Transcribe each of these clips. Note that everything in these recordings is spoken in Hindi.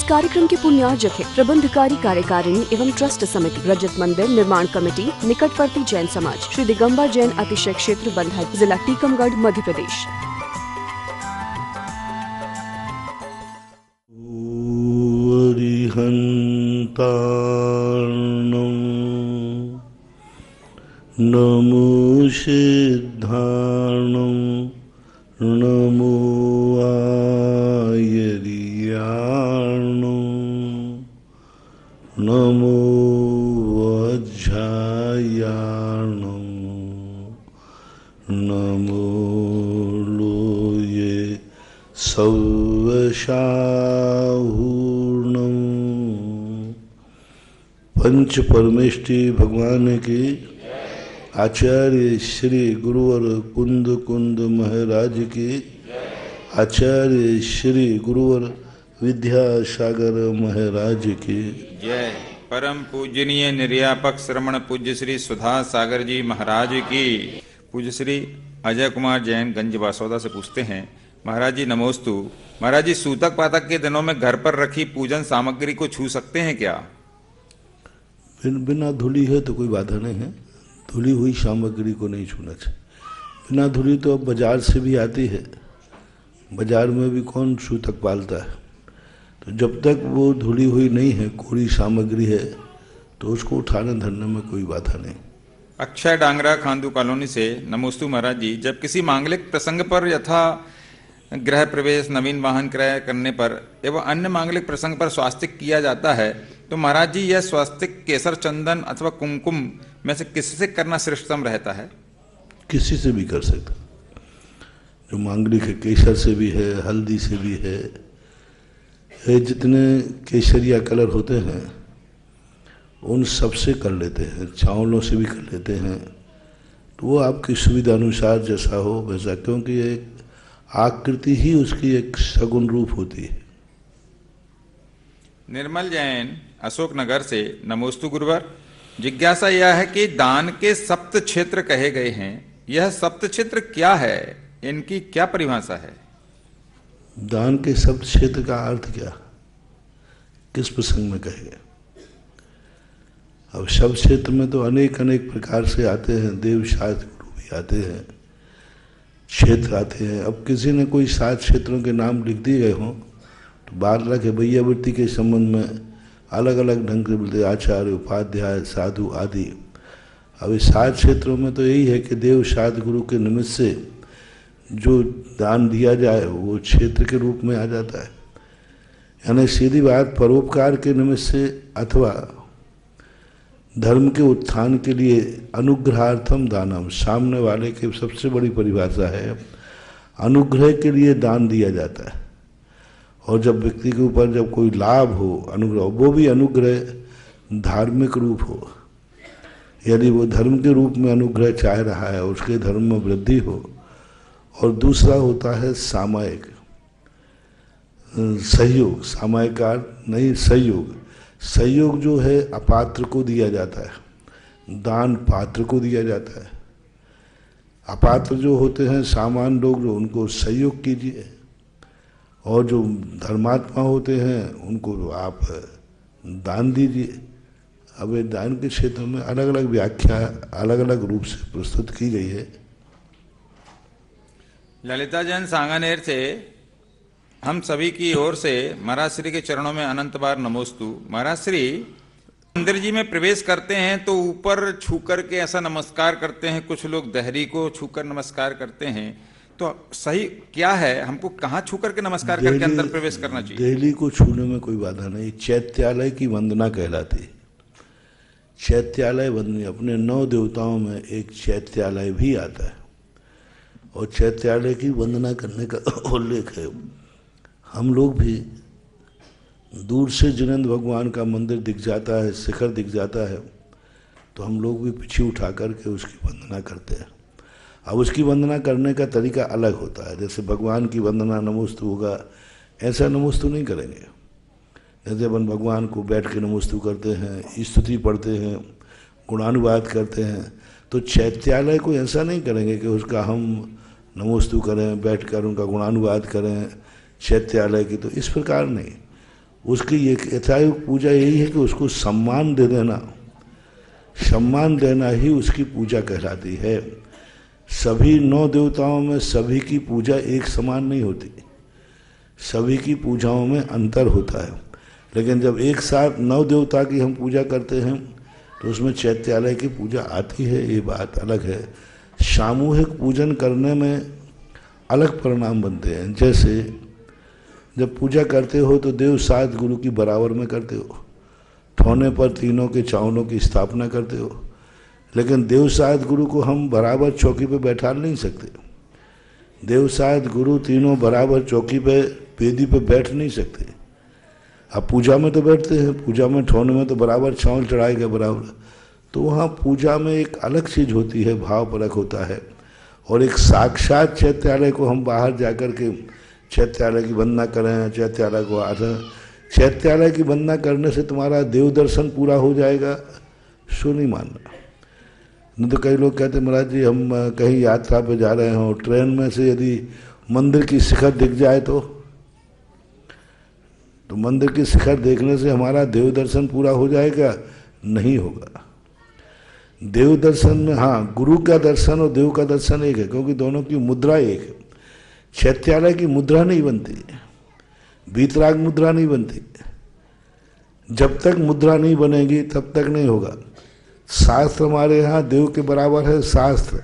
कार्यक्रम के पुण्यार्जक है प्रबंधकारी कार्यकारिणी एवं ट्रस्ट समिति, रजत मंदिर निर्माण कमेटी, निकटवर्ती जैन समाज, श्री दिगंबर जैन अतिशय क्षेत्र बंधा, जिला टीकमगढ़, मध्य प्रदेश। नमो सिद्धाणं नमो आयर्याणं नमो वज्रायाणं नमो लोये सवशाहूर्णं। पंच परमेष्टि भगवान की आचार्य श्री गुरुवर कुंद कुंद महाराज की, आचार्य श्री गुरुवर विद्यासागर महाराज की जय। परम पूजनीय निर्यापक श्रमण पूज्य श्री सुधा सागर जी महाराज की। पूज्य श्री अजय कुमार जैन गंज बासौदा से पूछते हैं, महाराज जी नमोस्तु। महाराज जी, सूतक पातक के दिनों में घर पर रखी पूजन सामग्री को छू सकते हैं क्या? बिना धुली है तो कोई बाधा नहीं है। धुली हुई सामग्री को नहीं छूना चाहिए। बिना धुली तो अब बाजार से भी आती है, बाजार में भी कौन सूतक पालता है। तो जब तक वो धुली हुई नहीं है, कोरी सामग्री है, तो उसको उठाने धरने में कोई बाधा नहीं। अक्षय डांगरा खांदू कॉलोनी से नमोस्तु महाराज जी, जब किसी मांगलिक प्रसंग पर यथा गृह प्रवेश, नवीन वाहन क्रय करने पर एवं अन्य मांगलिक प्रसंग पर स्वास्तिक किया जाता है, तो महाराज जी यह स्वास्तिक केसर, चंदन अथवा कुमकुम में से किससे करना श्रेष्ठतम रहता है? किसी से भी कर सकते। जो मांगलिक है, केसर से भी है, हल्दी से भी है। जितने केसरिया कलर होते हैं उन सब से कर लेते हैं, चावलों से भी कर लेते हैं। तो वो आपकी सुविधा अनुसार जैसा हो वैसा, क्योंकि एक आकृति ही उसकी एक सगुण रूप होती है। निर्मल जैन अशोकनगर से नमोस्तु गुरुवर। जिज्ञासा यह है कि दान के सप्त क्षेत्र कहे गए हैं, यह सप्त क्षेत्र क्या है, इनकी क्या परिभाषा है? दान के सप्त क्षेत्र का अर्थ क्या, किस प्रसंग में कहे गए? अब सब क्षेत्र में तो अनेक अनेक प्रकार से आते हैं, देव शास्त्र गुरु भी आते हैं, क्षेत्र आते हैं। अब किसी ने कोई 7 क्षेत्रों के नाम लिख दिए गए हों तो 12 के भैयावृत्ति के संबंध में अलग अलग ढंग से बोलते, आचार्य, उपाध्याय, साधु आदि। अब इस 7 क्षेत्रों में तो यही है कि देव शास्त्र गुरु के निमित्त से जो दान दिया जाए वो क्षेत्र के रूप में आ जाता है। यानी सीधी बात, परोपकार के निमित्त से अथवा धर्म के उत्थान के लिए अनुग्रहार्थम दानम, सामने वाले की सबसे बड़ी परिभाषा है। अनुग्रह के लिए दान दिया जाता है, और जब व्यक्ति के ऊपर जब कोई लाभ हो, अनुग्रह, वो भी अनुग्रह धार्मिक रूप हो। यदि वो धर्म के रूप में अनुग्रह चाह रहा है, उसके धर्म में वृद्धि हो। और दूसरा होता है सामायिक सहयोग, सामायिकार नहीं, सहयोग। सहयोग जो है अपात्र को दिया जाता है, दान पात्र को दिया जाता है। अपात्र जो होते हैं सामान्य लोग, जो उनको सहयोग कीजिए, और जो धर्मात्मा होते हैं उनको आप दान दीजिए। अब ये दान के क्षेत्र में अलग अलग व्याख्या अलग अलग रूप से प्रस्तुत की गई है। ललिता जैन सांगानेर से हम सभी की ओर से महाराज श्री के चरणों में अनंत बार नमोस्तु। महाराज श्री, मंदिर जी में प्रवेश करते हैं तो ऊपर छू करके ऐसा नमस्कार करते हैं, कुछ लोग दहरी को छूकर नमस्कार करते हैं, तो सही क्या है? हमको कहाँ छू करके नमस्कार करके अंदर प्रवेश करना चाहिए? देहली को छूने में कोई बाधा नहीं। चैत्यालय की वंदना कहलाती है। चैत्यालय वंदना, अपने 9 देवताओं में एक चैत्यालय भी आता है, और चैत्यालय की वंदना करने का उल्लेख है। हम लोग भी दूर से जिनेंद्र भगवान का मंदिर दिख जाता है, शिखर दिख जाता है, तो हम लोग भी पीछे उठा करके उसकी वंदना करते हैं। अब उसकी वंदना करने का तरीका अलग होता है। जैसे भगवान की वंदना नमोस्तु होगा, ऐसा नमोस्तु नहीं करेंगे। जैसे अपन भगवान को बैठ के नमोस्तु करते हैं, स्तुति पढ़ते हैं, गुणानुवाद करते हैं, तो चैत्यालय को ऐसा नहीं करेंगे कि उसका हम नमोस्तु करें, बैठकर उनका गुणानुवाद करें चैत्यालय की। तो इस प्रकार नहीं, उसकी एक यथायुग पूजा यही है कि उसको सम्मान दे देना, सम्मान देना ही उसकी पूजा कहलाती है। सभी 9 देवताओं में सभी की पूजा एक समान नहीं होती, सभी की पूजाओं में अंतर होता है। लेकिन जब एक साथ 9 देवता की हम पूजा करते हैं तो उसमें चैत्यालय की पूजा आती है, ये बात अलग है। सामूहिक पूजन करने में अलग परिणाम बनते हैं। जैसे जब पूजा करते हो तो देव सात गुरु की बराबर में करते हो, ठौने पर तीनों के चावलों की स्थापना करते हो, लेकिन देव सात गुरु को हम बराबर चौकी पे बैठा नहीं सकते। देव सात गुरु तीनों बराबर चौकी पे वेदी पे बैठ नहीं सकते। अब पूजा में तो बैठते हैं, पूजा में ठौने में तो बराबर चावल चढ़ाएगा बराबर, तो वहाँ पूजा में एक अलग चीज़ होती है, भाव परक होता है। और एक साक्षात चैत्यालय को हम बाहर जाकर के चैत्यालय की वंदना करें, चैत्यालय को चैत्यालय की वंदना करने से तुम्हारा देव दर्शन पूरा हो जाएगा, सो नहीं मानना। नहीं तो कई लोग कहते महाराज जी हम कहीं यात्रा पे जा रहे हों, ट्रेन में से यदि मंदिर की शिखर दिख जाए तो मंदिर की शिखर देखने से हमारा देव दर्शन पूरा हो जाएगा? नहीं होगा। देव दर्शन में हाँ, गुरु का दर्शन और देव का दर्शन एक है, क्योंकि दोनों की मुद्रा एक है। चैत्यालय की मुद्रा नहीं बनती, वीतराग मुद्रा नहीं बनती। जब तक मुद्रा नहीं बनेगी तब तक नहीं होगा। शास्त्र हमारे यहाँ देव के बराबर है शास्त्र,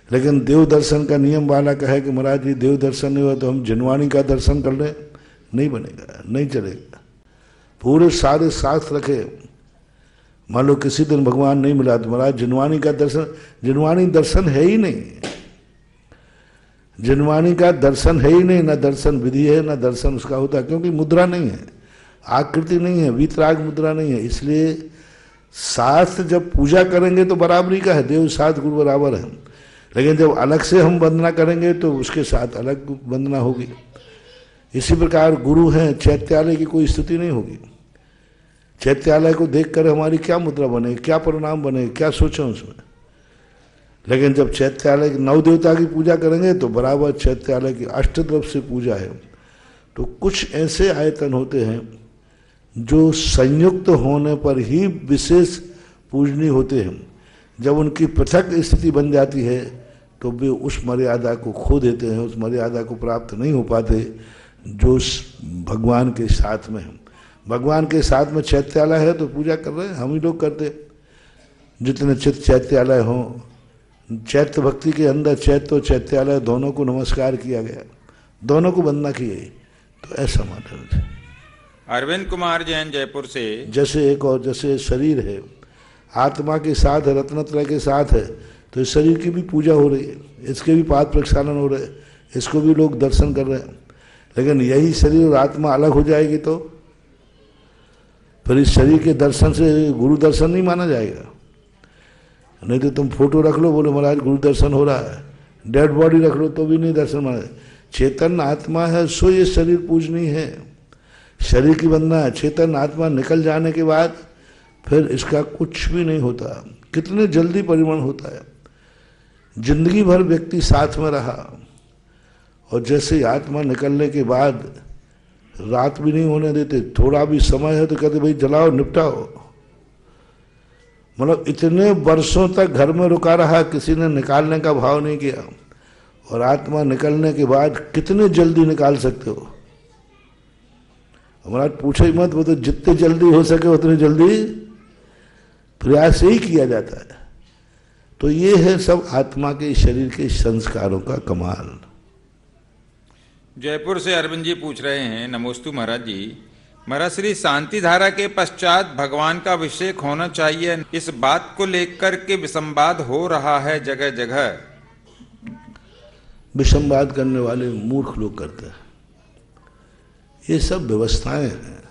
लेकिन देव दर्शन का नियम वाला कहे कि महाराज जी देव दर्शन नहीं हुआ तो हम जिनवाणी का दर्शन कर लें, नहीं बनेगा, नहीं चलेगा। पूरे सारे शास्त्र रखे, मान लो किसी दिन भगवान नहीं मिला तो महाराज जिनवाणी का दर्शन, जिनवाणी दर्शन है ही नहीं, जिनवाणी का दर्शन है ही नहीं, ना दर्शन विधि है ना दर्शन उसका होता है, क्योंकि मुद्रा नहीं है, आकृति नहीं है, वीतराग मुद्रा नहीं है। इसलिए शास्त्र जब पूजा करेंगे तो बराबरी का है, देव सात गुरु बराबर है, लेकिन जब अलग से हम वंदना करेंगे तो उसके साथ अलग वंदना होगी। इसी प्रकार गुरु हैं, चैत्यालय की कोई स्थिति नहीं होगी। चैत्यालय को देखकर हमारी क्या मुद्रा बने, क्या परिणाम बने, क्या सोचें उसमें। लेकिन जब चैत्यालय के 9 देवता की पूजा करेंगे तो बराबर चैत्यालय की अष्टद्रव्य से पूजा है। तो कुछ ऐसे आयतन होते हैं जो संयुक्त होने पर ही विशेष पूजनीय होते हैं। जब उनकी पृथक स्थिति बन जाती है तो वे उस मर्यादा को खो देते हैं, उस मर्यादा को प्राप्त नहीं हो पाते जो भगवान के साथ में है। भगवान के साथ में चैत्यालय है तो पूजा कर रहे हैं, हम ही लोग करते। जितने चित्त चैत्यालय हों, चैत्य भक्ति के अंदर चैत्य और चैत्यालय दोनों को नमस्कार किया गया, दोनों को वंदना की गई, तो ऐसा माध्यम है। अरविंद कुमार जैन, जयपुर से। जैसे एक और जैसे शरीर है, आत्मा के साथ है, रत्नत्रय के साथ है, तो इस शरीर की भी पूजा हो रही है, इसके भी पाद प्रक्षालन हो रहे हैं, इसको भी लोग दर्शन कर रहे हैं। लेकिन यही शरीर और आत्मा अलग हो जाएगी तो फिर इस शरीर के दर्शन से गुरु दर्शन नहीं माना जाएगा। नहीं तो तुम फोटो रख लो, बोले महाराज गुरु दर्शन हो रहा है, डेड बॉडी रख लो तो भी नहीं दर्शन माना। चेतन आत्मा है सो ये शरीर पूजनीय है, शरीर की वंदना है। चेतन आत्मा निकल जाने के बाद फिर इसका कुछ भी नहीं होता। कितने जल्दी परिमण होता है। जिंदगी भर व्यक्ति साथ में रहा और जैसे आत्मा निकलने के बाद रात भी नहीं होने देते, थोड़ा भी समय है तो कहते भाई जलाओ निपटाओ। मतलब इतने वर्षों तक घर में रुका रहा, किसी ने निकालने का भाव नहीं किया, और आत्मा निकलने के बाद कितने जल्दी निकाल सकते हो। हमारा पूछो ही मत, वो तो जितने जल्दी हो सके उतने जल्दी प्रयास ही किया जाता है। तो ये है सब आत्मा के शरीर के संस्कारों का कमाल। जयपुर से अरविंद जी पूछ रहे हैं, नमोस्तु महाराज जी, महाराज श्री शांति धारा के पश्चात भगवान का अभिषेक होना चाहिए, इस बात को लेकर के विसंवाद हो रहा है जगह जगह। विसंवाद करने वाले मूर्ख लोग करते हैं। ये सब व्यवस्थाएं हैं,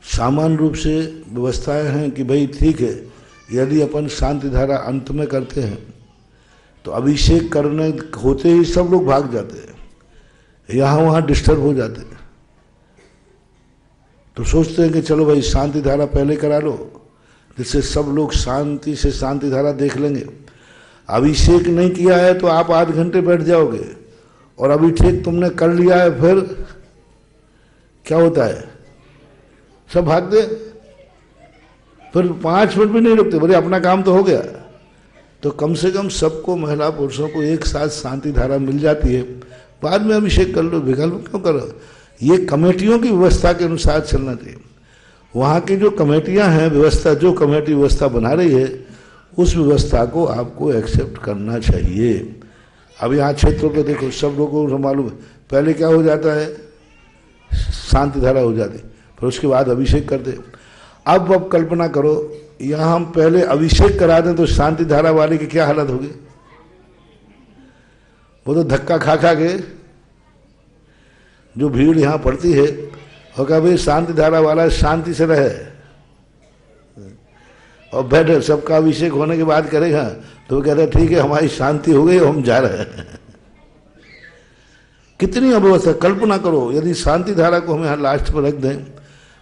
सामान्य रूप से व्यवस्थाएं हैं कि भाई ठीक है, यदि अपन शांति धारा अंत में करते हैं तो अभिषेक करने होते ही सब लोग भाग जाते हैं, यहाँ वहाँ डिस्टर्ब हो जाते हैं। तो सोचते हैं कि चलो भाई शांति धारा पहले करा लो, जिससे सब लोग शांति से शांति धारा देख लेंगे। अभिषेक नहीं किया है तो आप 8 घंटे बैठ जाओगे, और अभिषेक तुमने कर लिया है फिर क्या होता है, सब भागते, फिर 5 मिनट भी नहीं रुकते, बोले अपना काम तो हो गया। तो कम से कम सबको, महिला पुरुषों को एक साथ शांति धारा मिल जाती है, बाद में अभिषेक कर लो, विकल्प क्यों करो। ये कमेटियों की व्यवस्था के अनुसार चलना चाहिए। वहाँ की जो कमेटियाँ हैं, व्यवस्था, जो कमेटी व्यवस्था बना रही है, उस व्यवस्था को आपको एक्सेप्ट करना चाहिए। अब यहाँ क्षेत्रों को देखो, सब लोगों को मालूम है, पहले क्या हो जाता है, शांति धारा हो जाती, फिर उसके बाद अभिषेक करते। अब कल्पना करो, यहाँ हम पहले अभिषेक करा दें तो शांति धारा वाले की क्या हालत होगी। वो तो धक्का खा खा के जो भीड़ यहाँ पड़ती है, और कहा भाई शांति धारा वाला शांति से रहे, और बैठे, सबका अभिषेक होने के बाद करेगा तो वो कहता है ठीक है हमारी शांति हो गई, हम जा रहे हैं। कितनी अव्यवस्था, कल्पना करो यदि शांति धारा को हम यहाँ लास्ट पर रख दें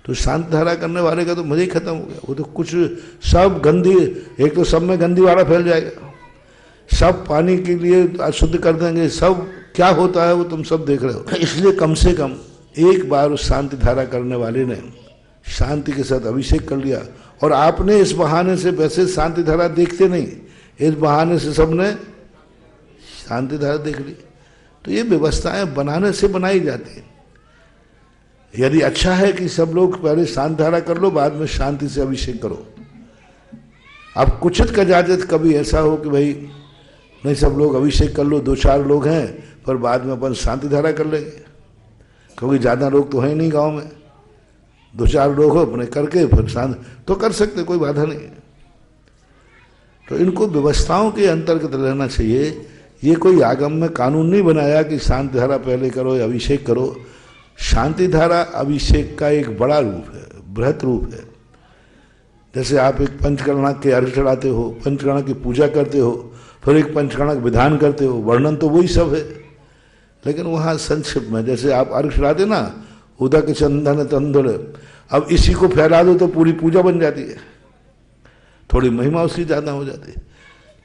तो शांति धारा करने वाले का तो मजा ही खत्म हो गया। वो तो कुछ सब गंदी, एक तो सब में गंदी वाला फैल जाएगा, सब पानी के लिए अशुद्ध कर देंगे, सब क्या होता है वो तुम सब देख रहे हो। इसलिए कम से कम एक बार उस शांति धारा करने वाले ने शांति के साथ अभिषेक कर लिया, और आपने इस बहाने से, वैसे शांति धारा देखते नहीं, इस बहाने से सबने शांति धारा देख ली। तो ये व्यवस्थाएं बनाने से बनाई जाती है। यदि अच्छा है कि सब लोग पहले शांति धारा कर लो, बाद में शांति से अभिषेक करो। अब कुचित कदाचित कभी ऐसा हो कि भाई नहीं सब लोग अभिषेक कर लो, 2-4 लोग हैं, पर बाद में अपन शांति धारा कर लेंगे, क्योंकि ज़्यादा लोग तो हैं नहीं गांव में, 2-4 लोग हो अपने करके फिर शांत तो कर सकते, कोई बाधा नहीं है। तो इनको व्यवस्थाओं के अंतर्गत रहना चाहिए। ये कोई आगम में कानून नहीं बनाया कि शांति धारा पहले करो या अभिषेक करो। शांति धारा अभिषेक का एक बड़ा रूप है, बृहत रूप है। जैसे आप एक पंचकर्णक के अर्घ चढ़ाते हो, पंचकर्णक की पूजा करते हो, फिर एक पंचकर्णक विधान करते हो, वर्णन तो वही सब है, लेकिन वहाँ संक्षिप्त में, जैसे आप अर्घ चढ़ाते ना, उदक चंदन तंदुर, अब इसी को फैला दो तो पूरी पूजा बन जाती है, थोड़ी महिमा उसकी ज़्यादा हो जाती है।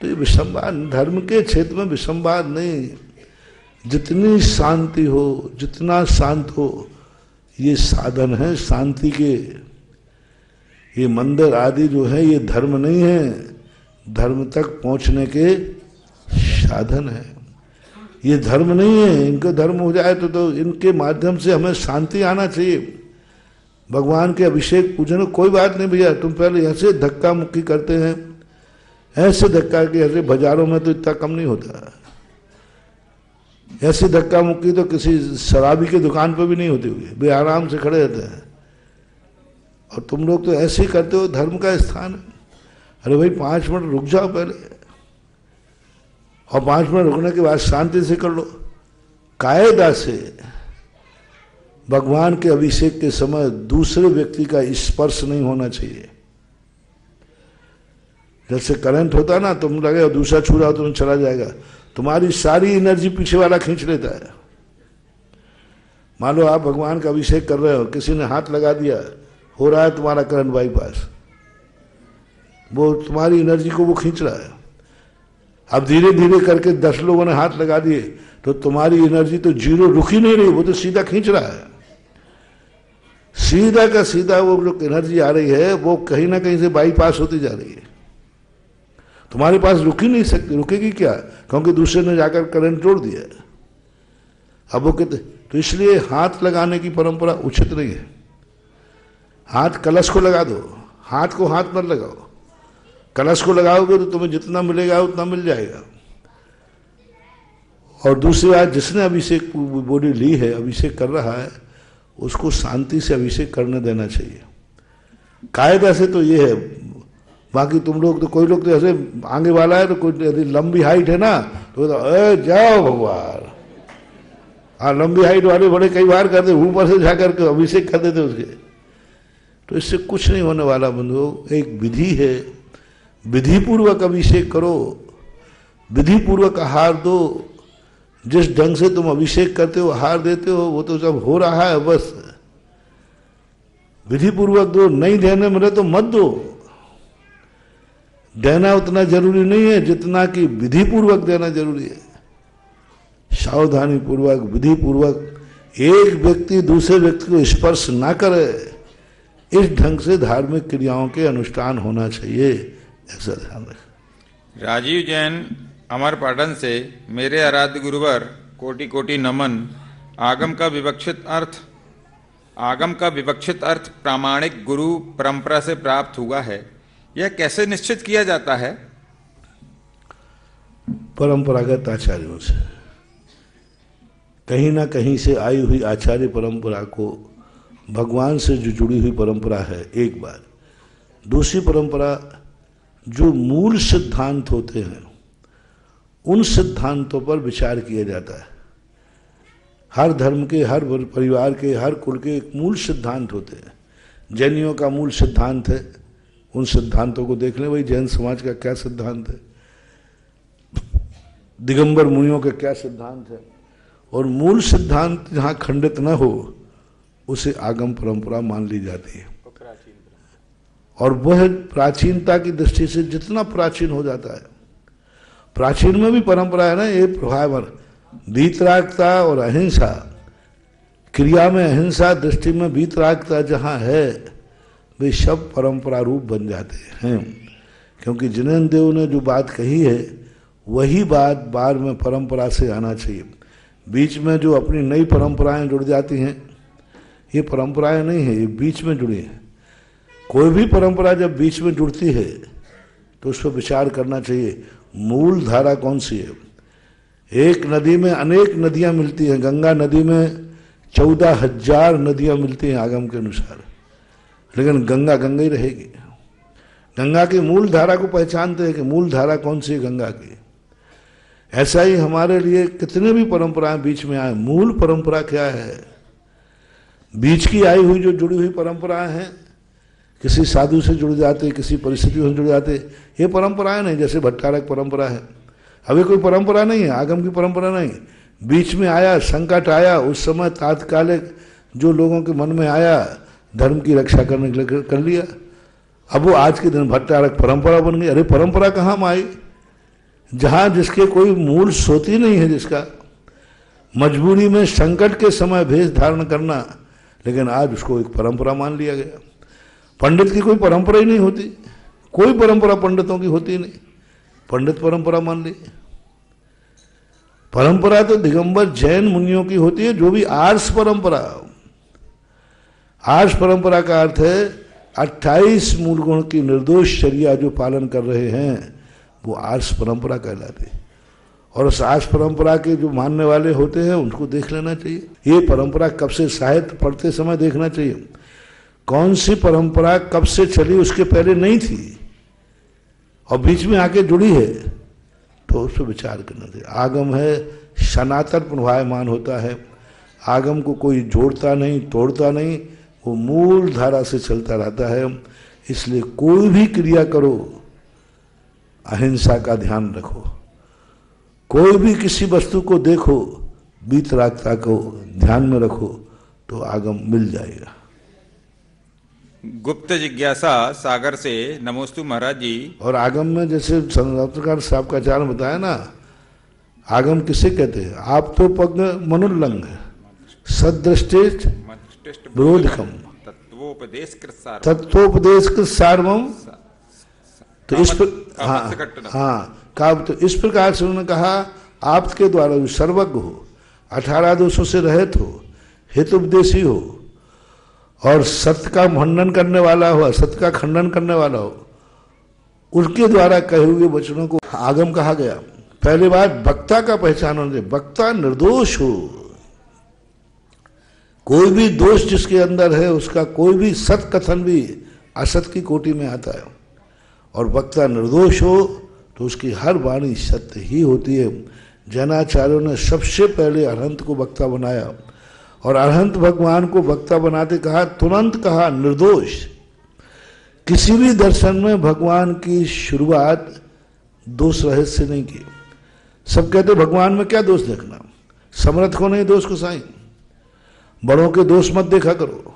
तो ये विसंवाद, धर्म के क्षेत्र में विसंवाद नहीं, जितनी शांति हो, जितना शांत हो, ये साधन है शांति के। ये मंदिर आदि जो है ये धर्म नहीं है, धर्म तक पहुंचने के साधन है। ये धर्म नहीं है, इनका धर्म हो जाए तो इनके माध्यम से हमें शांति आना चाहिए। भगवान के अभिषेक पूजन कोई बात नहीं भैया, तुम पहले ऐसे धक्का मुक्की करते हैं, ऐसे धक्का कि ऐसे बाजारों में तो इतना कम नहीं होता, ऐसे धक्का मुक्की तो किसी शराबी के दुकान पर भी नहीं होती होगी, वे आराम से खड़े रहते हैं। और तुम लोग तो ऐसे ही करते हो, धर्म का स्थान है। अरे भाई 5 मिनट रुक जाओ पहले, और 5 मिनट रुकने के बाद शांति से कर लो। कायदा से भगवान के अभिषेक के समय दूसरे व्यक्ति का स्पर्श नहीं होना चाहिए। जैसे करंट होता ना, तुम लगे और दूसरा छू रहा हो तुम चला जाएगा, तुम्हारी सारी एनर्जी पीछे वाला खींच लेता है। मान लो आप भगवान का अभिषेक कर रहे हो, किसी ने हाथ लगा दिया, हो रहा है तुम्हारा करंट बाईपास, वो तुम्हारी एनर्जी को वो खींच रहा है। अब धीरे धीरे करके 10 लोगों ने हाथ लगा दिए तो तुम्हारी एनर्जी तो जीरो रुक ही नहीं रही, वो तो सीधा खींच रहा है। सीधा का सीधा वो जो एनर्जी आ रही है वो कहीं ना कहीं से बाईपास होती जा रही है, तुम्हारे पास रुक ही नहीं सकती। रुकेगी क्या, क्योंकि दूसरे ने जाकर करंट जोड़ दिया। अब वो कहते, तो इसलिए हाथ लगाने की परंपरा उचित नहीं है। हाथ कलश को लगा दो, हाथ को हाथ मत लगाओ। कलश को लगाओगे तो तुम्हें जितना मिलेगा उतना मिल जाएगा। और दूसरी बात, जिसने अभिषेक बॉडी ली है, अभिषेक कर रहा है, उसको शांति से अभिषेक करने देना चाहिए। कायदा से तो ये है। बाकी तुम लोग तो, कोई लोग तो ऐसे आगे वाला है तो कोई यदि लंबी हाइट है ना तो जाओ भगवान, हाँ लंबी हाइट वाले बड़े कई बार करते, ऊपर से जाकर के अभिषेक कर देते उसके। तो इससे कुछ नहीं होने वाला बंधुओं। एक विधि है, विधि पूर्वक अभिषेक करो, विधि पूर्वक आहार दो। जिस ढंग से तुम अभिषेक करते हो, आहार देते हो, वो तो सब हो रहा है, बस विधि पूर्वक दो। नहीं देने मिले तो मत दो। देना उतना जरूरी नहीं है जितना कि विधि पूर्वक देना जरूरी है। सावधानी पूर्वक, विधि पूर्वक एक व्यक्ति दूसरे व्यक्ति को स्पर्श ना करे, इस ढंग से धार्मिक क्रियाओं के अनुष्ठान होना चाहिए, ऐसा ध्यान रखें। राजीव जैन अमर पाटन से, मेरे आराध्य गुरुवर कोटि कोटि नमन। आगम का विवक्षित अर्थ प्रामाणिक गुरु परंपरा से प्राप्त हुआ है, यह कैसे निश्चित किया जाता है? परंपरागत आचार्यों से, कहीं ना कहीं से आई हुई आचार्य परंपरा को, भगवान से जो जुड़ी हुई परंपरा है एक बार, दूसरी परंपरा जो मूल सिद्धांत होते हैं उन सिद्धांतों पर विचार किया जाता है। हर धर्म के, हर परिवार के, हर कुल के एक मूल सिद्धांत होते हैं। जैनियों का मूल सिद्धांत है, उन सिद्धांतों को देख लें, वही जैन समाज का क्या सिद्धांत है, दिगंबर मुनियों का क्या सिद्धांत है। और मूल सिद्धांत जहाँ खंडित न हो उसे आगम परंपरा मान ली जाती है। और वह प्राचीनता की दृष्टि से जितना प्राचीन हो जाता है, प्राचीन में भी परंपरा है ना, ये प्रभाव वीतरागता और अहिंसा, क्रिया में अहिंसा, दृष्टि में वीतरागता जहाँ है, वे सब परंपरा रूप बन जाते हैं। क्योंकि जिनेन्द्र देव ने जो बात कही है वही बात बार में परंपरा से आना चाहिए। बीच में जो अपनी नई परंपराएं जुड़ जाती हैं, ये परंपराएं नहीं है, ये बीच में जुड़ी हैं। कोई भी परंपरा जब बीच में जुड़ती है तो उस पर विचार करना चाहिए, मूल धारा कौन सी है। एक नदी में अनेक नदियां मिलती हैं, गंगा नदी में 14,000 नदियां मिलती हैं आगम के अनुसार, लेकिन गंगा गंगा ही रहेगी। गंगा की मूल धारा को पहचानते हैं कि मूल धारा कौन सी है गंगा की। ऐसा ही हमारे लिए कितने भी परंपराएं बीच में आए, मूल परंपरा क्या है। बीच की आई हुई जो जुड़ी हुई परंपराएं हैं, किसी साधु से जुड़ जाते, किसी परिस्थितियों से जुड़ जाते, ये परंपराएं नहीं। जैसे भट्टारक परंपरा है, अभी कोई परंपरा नहीं है, आगम की परंपरा नहीं। बीच में आया, संकट आया, उस समय तात्कालिक जो लोगों के मन में आया, धर्म की रक्षा करने के लिए कर लिया। अब वो आज के दिन भट्टारक परंपरा बन गई। अरे परंपरा कहाँ में आई? जहाँ जिसके कोई मूल स्रोत ही नहीं है, जिसका मजबूरी में संकट के समय भेष धारण करना, लेकिन आज उसको एक परंपरा मान लिया गया। पंडित की कोई परंपरा ही नहीं होती, कोई परंपरा पंडितों की होती नहीं, पंडित परंपरा मान ली। परंपरा तो दिगंबर जैन मुनियों की होती है, जो भी आर्ष परंपरा। आर्ष परंपरा का अर्थ है 28 मूल गुण की निर्दोष चर्या जो पालन कर रहे हैं, वो आर्ष परंपरा कहलाती है। और उस आर्ष परंपरा के जो मानने वाले होते हैं उनको देख लेना चाहिए। ये परंपरा कब से, साहित्य पढ़ते समय देखना चाहिए कौन सी परंपरा कब से चली, उसके पहले नहीं थी और बीच में आके जुड़ी है, तो उस पर विचार करना चाहिए। आगम है सनातन प्रभायमान होता है, आगम को कोई जोड़ता नहीं, तोड़ता नहीं, वो मूल धारा से चलता रहता है। इसलिए कोई भी क्रिया करो, अहिंसा का ध्यान रखो। कोई भी किसी वस्तु को देखो, वीतरागता को ध्यान में रखो, तो आगम मिल जाएगा। गुप्त जिज्ञासा सागर से, नमोस्तु महाराज जी। और आगम में जैसे संरक्षकार साहब का आचार्य बताया ना, आगम किसे कहते हैं? आप तो पग मनुल्लंघ सदृष्टिष्ट विरोधकम तत्वोपदेश कृत सार्वम। तो इस पर तो इस प्रकार से उन्होंने कहा, आपके द्वारा जो सर्वज्ञ हो, 18 दोषों से रहित हो, हितोपदेशी हो और सत्य का खंडन करने वाला हो, असत्य का खंडन करने वाला हो, उनके द्वारा कहे हुए वचनों को आगम कहा गया। पहली बात वक्ता का पहचान होने, वक्ता निर्दोष हो। कोई भी दोष जिसके अंदर है उसका कोई भी सत कथन भी असत की कोटि में आता है। और वक्ता निर्दोष हो तो उसकी हर वाणी सत्य ही होती है। जैनाचार्यों ने सबसे पहले अरहंत को वक्ता बनाया और अरहंत भगवान को वक्ता बनाते कहा, तुरंत कहा निर्दोष। किसी भी दर्शन में भगवान की शुरुआत दोष रहित से नहीं की। सब कहते भगवान में क्या दोष देखना, समर्थ को नहीं दोष को साईं। बड़ों के दोष मत देखा करो,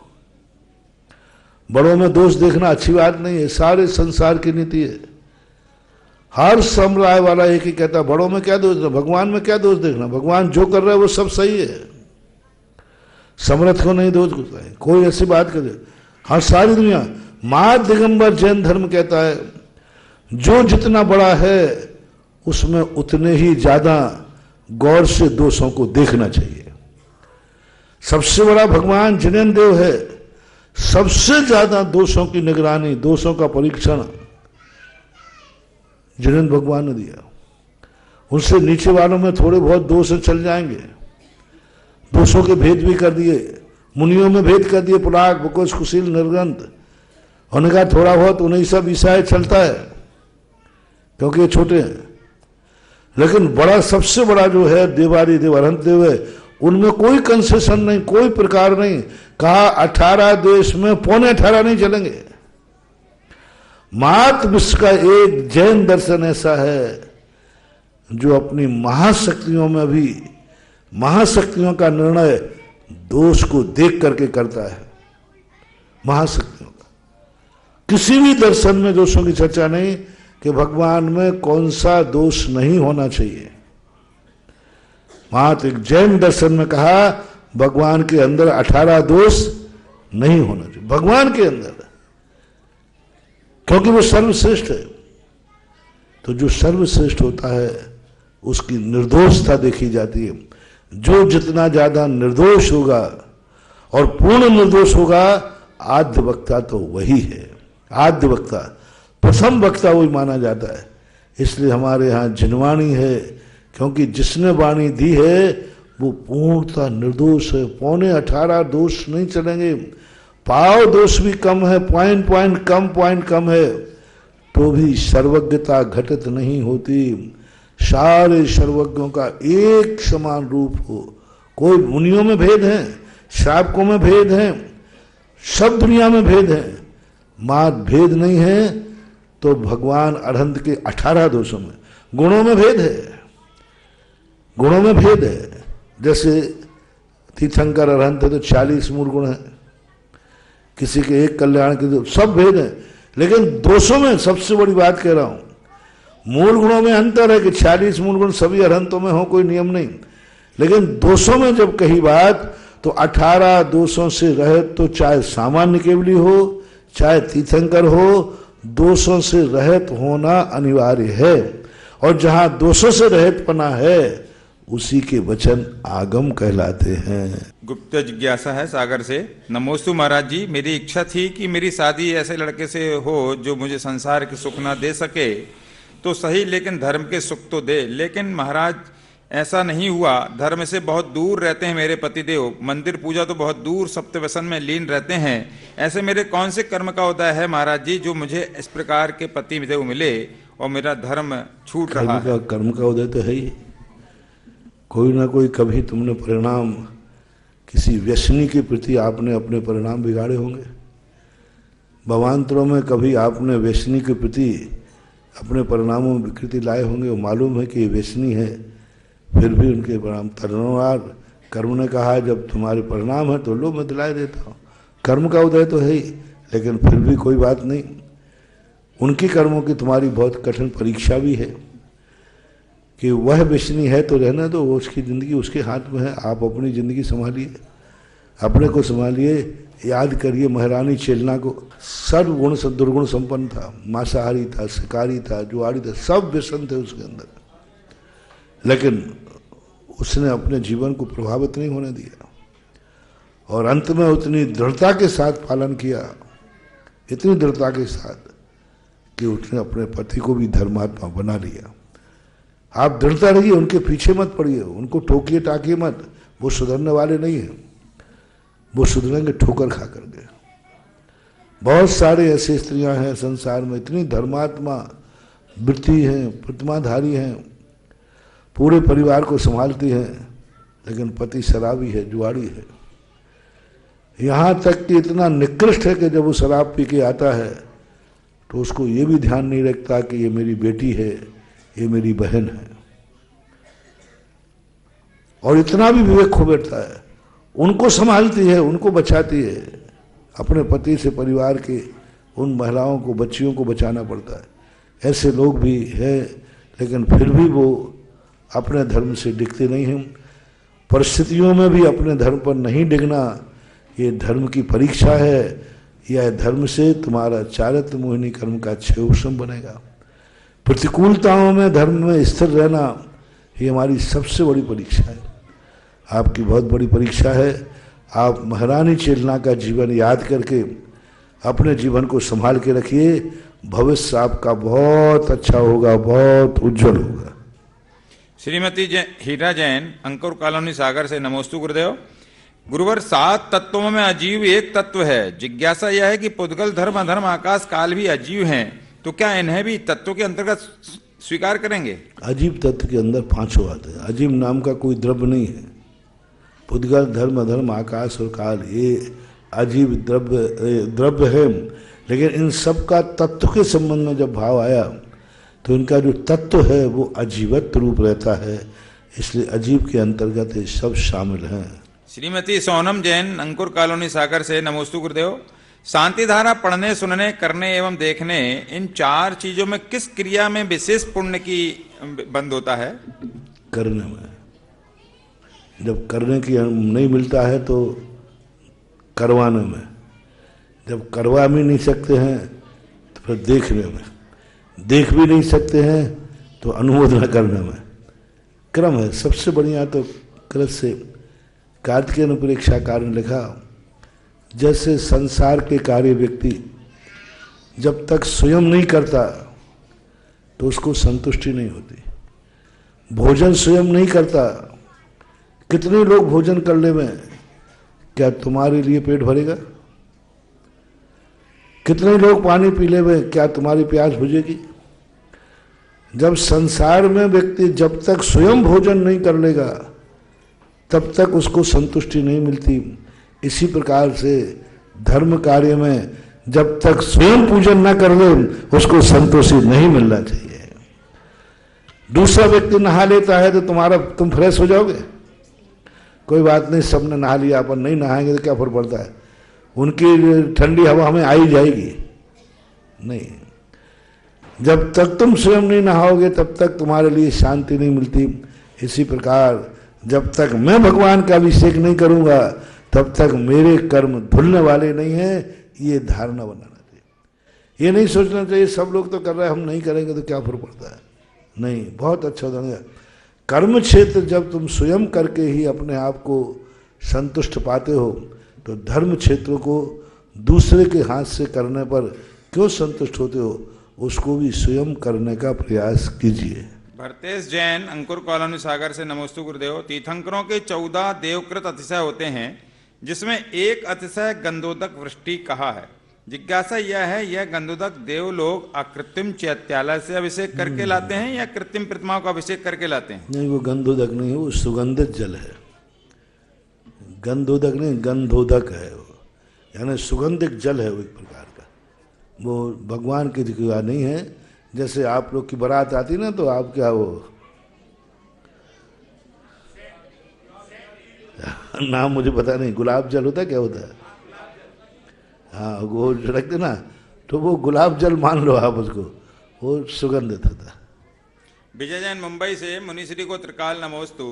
बड़ों में दोष देखना अच्छी बात नहीं है। सारे संसार की नीति है, हर समुदाय वाला एक ही कहता बड़ों में क्या दोष देखना, भगवान में क्या दोष देखना। भगवान जो कर रहा है वो सब सही है। समर्थ को नहीं दोष होता है। कोई ऐसी बात करे, हाँ सारी दुनिया, माँ दिगंबर जैन धर्म कहता है जो जितना बड़ा है उसमें उतने ही ज्यादा गौर से दोषों को देखना चाहिए। सबसे बड़ा भगवान जिनेन्द्र देव है, सबसे ज्यादा दोषों की निगरानी, दोषों का परीक्षण जिनेन्द्र भगवान ने दिया। उनसे नीचे वालों में थोड़े बहुत दोष चल जाएंगे, दोषों के भेद भी कर दिए, मुनियों में भेद कर दिए, पुलाक, बुकुश, कुशील, निर्गंध। उन्होंने कहा थोड़ा बहुत उन्हीं सब ईसाई चलता है क्योंकि ये छोटे हैं, लेकिन बड़ा, सबसे बड़ा जो है देवारी देव अरहंत देव है, उनमें कोई कंसेशन नहीं, कोई प्रकार नहीं। कहा 18 देश में 18.25 नहीं चलेंगे। मात्र विश्व का एक जैन दर्शन ऐसा है जो अपनी महाशक्तियों में भी, महाशक्तियों का निर्णय दोष को देख करके करता है। महाशक्तियों का किसी भी दर्शन में दोषों की चर्चा नहीं कि भगवान में कौन सा दोष नहीं होना चाहिए। मात्र एक जैन दर्शन में कहा भगवान के अंदर 18 दोष नहीं होना चाहिए, भगवान के अंदर, क्योंकि वो सर्वश्रेष्ठ है। तो जो सर्वश्रेष्ठ होता है उसकी निर्दोषता देखी जाती है। जो जितना ज्यादा निर्दोष होगा और पूर्ण निर्दोष होगा, आद्य वक्ता तो वही है। आद्य वक्ता, प्रथम वक्ता वही माना जाता है। इसलिए हमारे यहाँ जिनवाणी है, क्योंकि जिसने वाणी दी है वो पूर्णतः निर्दोष है। 18.25 दोष नहीं चलेंगे, पाव दोष भी कम है, पॉइंट कम है, तो भी सर्वज्ञता घटित नहीं होती। सारे सर्वज्ञों का एक समान रूप हो। कोई मुनियों में भेद है, श्रावकों में भेद है, सब दुनिया में भेद है, मात्र भेद नहीं है तो भगवान अरहंत के 18 दोषों में, गुणों में भेद है, गुणों में भेद है। जैसे तीर्थंकर अरहंत है तो 40 मूल गुण है, किसी के एक कल्याण के, सब भेद है। लेकिन दोषों में सबसे बड़ी बात कह रहा हूं, मूल गुणों में अंतर है कि 40 मूल गुण सभी अरहंतों में हो, कोई नियम नहीं। लेकिन दोषों में जब कही बात तो 18 दोषों से रहित, तो चाहे सामान्य केवली हो चाहे तीर्थंकर हो, दोषों से रहित होना अनिवार्य है। और जहां दोषों से रहित पना है उसी के वचन आगम कहलाते हैं। गुप्त जिज्ञासा है सागर से। नमोस्तु महाराज जी, मेरी इच्छा थी कि मेरी शादी ऐसे लड़के से हो जो मुझे संसार के सुख ना दे सके तो सही, लेकिन धर्म के सुख तो दे। लेकिन महाराज ऐसा नहीं हुआ। धर्म से बहुत दूर रहते हैं मेरे पतिदेव, मंदिर पूजा तो बहुत दूर, सप्तव्यसन में लीन रहते हैं। ऐसे मेरे कौन से कर्म का उदय है महाराज जी जो मुझे इस प्रकार के पतिदेव मिले और मेरा धर्म छूट रहा है? कर्म का उदय तो है ही, कोई ना कोई कभी तुमने परिणाम, किसी व्यसनी के प्रति आपने अपने परिणाम बिगाड़े होंगे। भवांतरों में कभी आपने व्यसनी के प्रति अपने परिणामों में विकृति लाए होंगे। वो मालूम है कि ये व्यसनी है, फिर भी उनके परिणाम। तदनुसार कर्म ने कहा जब तुम्हारे परिणाम है तो लो मैं दिलाए देता हूँ। कर्म का उदय तो है ही, लेकिन फिर भी कोई बात नहीं, उनकी कर्मों की तुम्हारी बहुत कठिन परीक्षा भी है कि वह व्यसनी है तो रहना दो, उसकी जिंदगी उसके हाथ में है। आप अपनी जिंदगी संभालिए, अपने को संभालिए। याद करिए महारानी चेलना को, सर्वगुण से दुर्गुण संपन्न था, मांसाहारी था, शिकारी था, जुआरी था, सब व्यसन थे उसके अंदर, लेकिन उसने अपने जीवन को प्रभावित नहीं होने दिया और अंत में उतनी दृढ़ता के साथ पालन किया, इतनी दृढ़ता के साथ कि उसने अपने पति को भी धर्मात्मा बना लिया। आप दृढ़ता रहिए, उनके पीछे मत पड़िए, उनको टोकिए टाकिए मत, वो सुधरने वाले नहीं हैं, वो सुधरेंगे ठोकर खा करके। बहुत सारे ऐसे स्त्रियां हैं संसार में, इतनी धर्मात्मा वृत्ति हैं, प्रतिमाधारी हैं, पूरे परिवार को संभालती हैं, लेकिन पति शराबी है, जुआड़ी है। यहाँ तक कि इतना निकृष्ट है कि जब वो शराब पी के आता है तो उसको ये भी ध्यान नहीं रखता कि ये मेरी बेटी है, ये मेरी बहन है, और इतना भी विवेक खो बैठता है। उनको संभालती है, उनको बचाती है, अपने पति से परिवार के उन महिलाओं को, बच्चियों को बचाना पड़ता है। ऐसे लोग भी हैं, लेकिन फिर भी वो अपने धर्म से डिगते नहीं हैं। परिस्थितियों में भी अपने धर्म पर नहीं डिगना, ये धर्म की परीक्षा है। यह धर्म से तुम्हारा चारित्र मोहिनी कर्म का क्षेम बनेगा। प्रतिकूलताओं में धर्म में स्थिर रहना, ये हमारी सबसे बड़ी परीक्षा है, आपकी बहुत बड़ी परीक्षा है। आप महारानी चेलना का जीवन याद करके अपने जीवन को संभाल के रखिए, भविष्य आपका बहुत अच्छा होगा, बहुत उज्जवल होगा। श्रीमती हीरा जैन, अंकुर कॉलोनी सागर से, नमोस्तु गुरुदेव। गुरुवर, 7 तत्वों में अजीव एक तत्व है। जिज्ञासा यह है कि पुद्गल, धर्म, अधर्म, आकाश, काल भी अजीव हैं, तो क्या इन्हें भी तत्वों के अंतर्गत स्वीकार करेंगे? अजीब तत्व के अंदर 5 आते हैं। अजीब नाम का कोई द्रव्य नहीं है। पुद्गल, धर्म, अधर्म, आकाश और काल, ये अजीब द्रव्य है। लेकिन इन सब का तत्व के संबंध में जब भाव आया तो इनका जो तत्व है वो अजीवत्व रूप रहता है, इसलिए अजीब के अंतर्गत ये सब शामिल हैं। श्रीमती सोनम जैन, अंकुर कॉलोनी सागर से, नमोस्तु गुरुदेव। शांति धारा पढ़ने, सुनने, करने एवं देखने, इन 4 चीजों में किस क्रिया में विशेष पुण्य की बंद होता है? करने में। जब करने की नहीं मिलता है तो करवाने में, जब करवा भी नहीं सकते हैं तो फिर देखने में, देख भी नहीं सकते हैं तो अनुमोदना करने में। क्रम है सबसे बढ़िया। तो कृत से कार्तिकेय अनुप्रेक्षाकार ने लिखा, जैसे संसार के कार्य व्यक्ति जब तक स्वयं नहीं करता तो उसको संतुष्टि नहीं होती। भोजन स्वयं नहीं करता, कितने लोग भोजन करने में, क्या तुम्हारे लिए पेट भरेगा? कितने लोग पानी पीने में, क्या तुम्हारी प्यास बुझेगी? जब संसार में व्यक्ति जब तक स्वयं भोजन नहीं कर लेगा तब तक उसको संतुष्टि नहीं मिलती। इसी प्रकार से धर्म कार्य में जब तक स्वयं पूजन न कर ले उसको संतोषी नहीं मिलना चाहिए। दूसरा व्यक्ति नहा लेता है तो तुम फ्रेश हो जाओगे? कोई बात नहीं, सबने नहा लिया, अपन नहीं नहाएंगे तो क्या फर्क पड़ता है, उनकी ठंडी हवा हमें आई जाएगी। नहीं, जब तक तुम स्वयं नहीं नहाओगे तब तक तुम्हारे लिए शांति नहीं मिलती। इसी प्रकार जब तक मैं भगवान का अभिषेक नहीं करूंगा तब तक मेरे कर्म धुलने वाले नहीं हैं, ये धारणा बनाना चाहिए। ये नहीं सोचना चाहिए सब लोग तो कर रहे हैं, हम नहीं करेंगे तो क्या फर्क पड़ता है। नहीं, बहुत अच्छा उदाहरण। कर्म क्षेत्र जब तुम स्वयं करके ही अपने आप को संतुष्ट पाते हो तो धर्म क्षेत्र को दूसरे के हाथ से करने पर क्यों संतुष्ट होते हो, उसको भी स्वयं करने का प्रयास कीजिए। भरतेश जैन, अंकुर कॉलोनी सागर से, नमोस्तु गुरुदेव। तीर्थंकरों के 14 देवकृत अतिशय होते हैं, जिसमें एक अतिशय गंधोदक वृष्टि कहा है। जिज्ञासा यह है, यह गंधोदक देव लोग अकृत्रिम चैत्यालय से अभिषेक करके लाते हैं या कृत्रिम प्रतिमाओं का अभिषेक करके लाते हैं? नहीं, वो गंधोदक नहीं है, वो सुगंधित जल है। गंधोदक नहीं, गंधोदक है वो, यानी सुगंधित जल है वो एक प्रकार का। वो भगवान की दिखा नहीं है। जैसे आप लोग की बारात आती ना तो आप क्या वो नाम मुझे पता नहीं, गुलाब जल होता है, क्या होता है? हाँ, वो रखते ना तो वो गुलाब जल मान लो आप उसको, वो सुगंधित होता है। विजय जैन, मुंबई से, मुनिश्री को त्रिकाल नमोस्तु।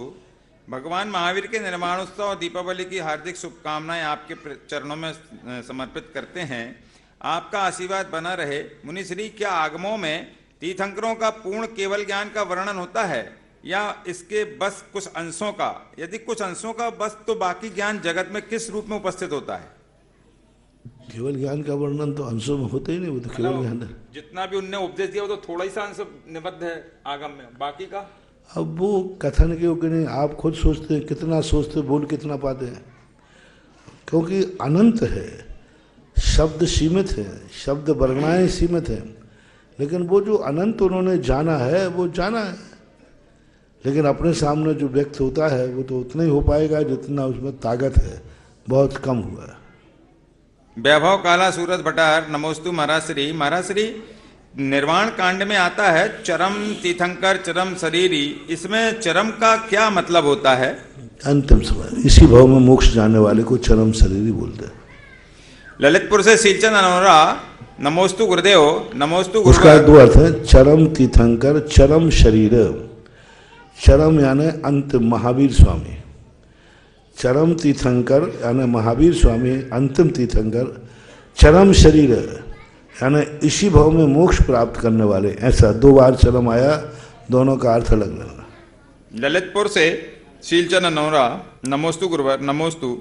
भगवान महावीर के निर्माणोत्सव और दीपावली की हार्दिक शुभकामनाएं आपके चरणों में समर्पित करते हैं। आपका आशीर्वाद बना रहे। मुनिश्री, क्या आगमों में तीर्थंकरों का पूर्ण केवल ज्ञान का वर्णन होता है या इसके बस कुछ अंशों का? यदि कुछ अंशों का बस, तो बाकी ज्ञान जगत में किस रूप में उपस्थित होता है? केवल ज्ञान का वर्णन तो अंशों में होते ही नहीं, वो तो केवल ज्ञान है। जितना भी उनने उपदेश दिया वो तो थोड़ा ही सा अंश निबद्ध है आगम में, बाकी का अब वो कथन के योग्य नहीं। आप खुद सोचते हैं, कितना सोचते बोल कितना पाते हैं, क्योंकि अनंत है। शब्द सीमित है, शब्द वर्णाएं सीमित हैं, लेकिन वो जो अनंत उन्होंने जाना है वो जाना है। लेकिन अपने सामने जो व्यक्त होता है वो तो उतना ही हो पाएगा जितना उसमें ताकत है, बहुत कम हुआ है। वैभव काला सूरज भटार, नमोस्तु महाराज श्री। महाराज श्री, निर्वाण कांड में आता है चरम तीर्थंकर चरम शरीरी, इसमें चरम का क्या मतलब होता है? अंतिम समय, इसी भाव में मोक्ष जाने वाले को चरम शरीरी बोलते हैं। ललितपुर से सीलचंद अनोरा, नमोस्तु गुरुदेव। नमोस्तु गुरुदेव। उसका 2 अर्थ है, चरम तीर्थंकर, चरम शरीर। चरम यानी अंत महावीर स्वामी, चरम तीर्थंकर यानी महावीर स्वामी अंतिम तीर्थंकर, चरम शरीर यानी इसी भाव में मोक्ष प्राप्त करने वाले, ऐसा 2 बार चरम आया, दोनों का अर्थ अलग लगा। ललितपुर से शीलचंद नौरा, नमोस्तु गुरुवर, नमोस्तु।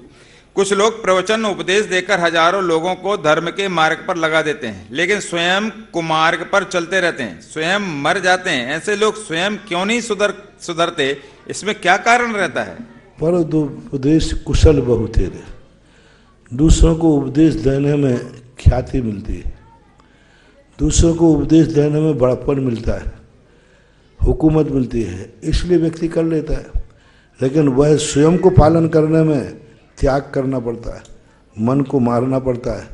कुछ लोग प्रवचन उपदेश देकर हजारों लोगों को धर्म के मार्ग पर लगा देते हैं, लेकिन स्वयं कुमार्ग पर चलते रहते हैं, स्वयं मर जाते हैं। ऐसे लोग स्वयं क्यों नहीं सुधरते? इसमें क्या कारण रहता है? पर उपदेश कुशल बहु तेरे, दूसरों को उपदेश देने में ख्याति मिलती है, दूसरों को उपदेश देने में बड़प्पन मिलता है, हुकूमत मिलती है, इसलिए व्यक्ति कर लेता है। लेकिन वह स्वयं को पालन करने में त्याग करना पड़ता है, मन को मारना पड़ता है,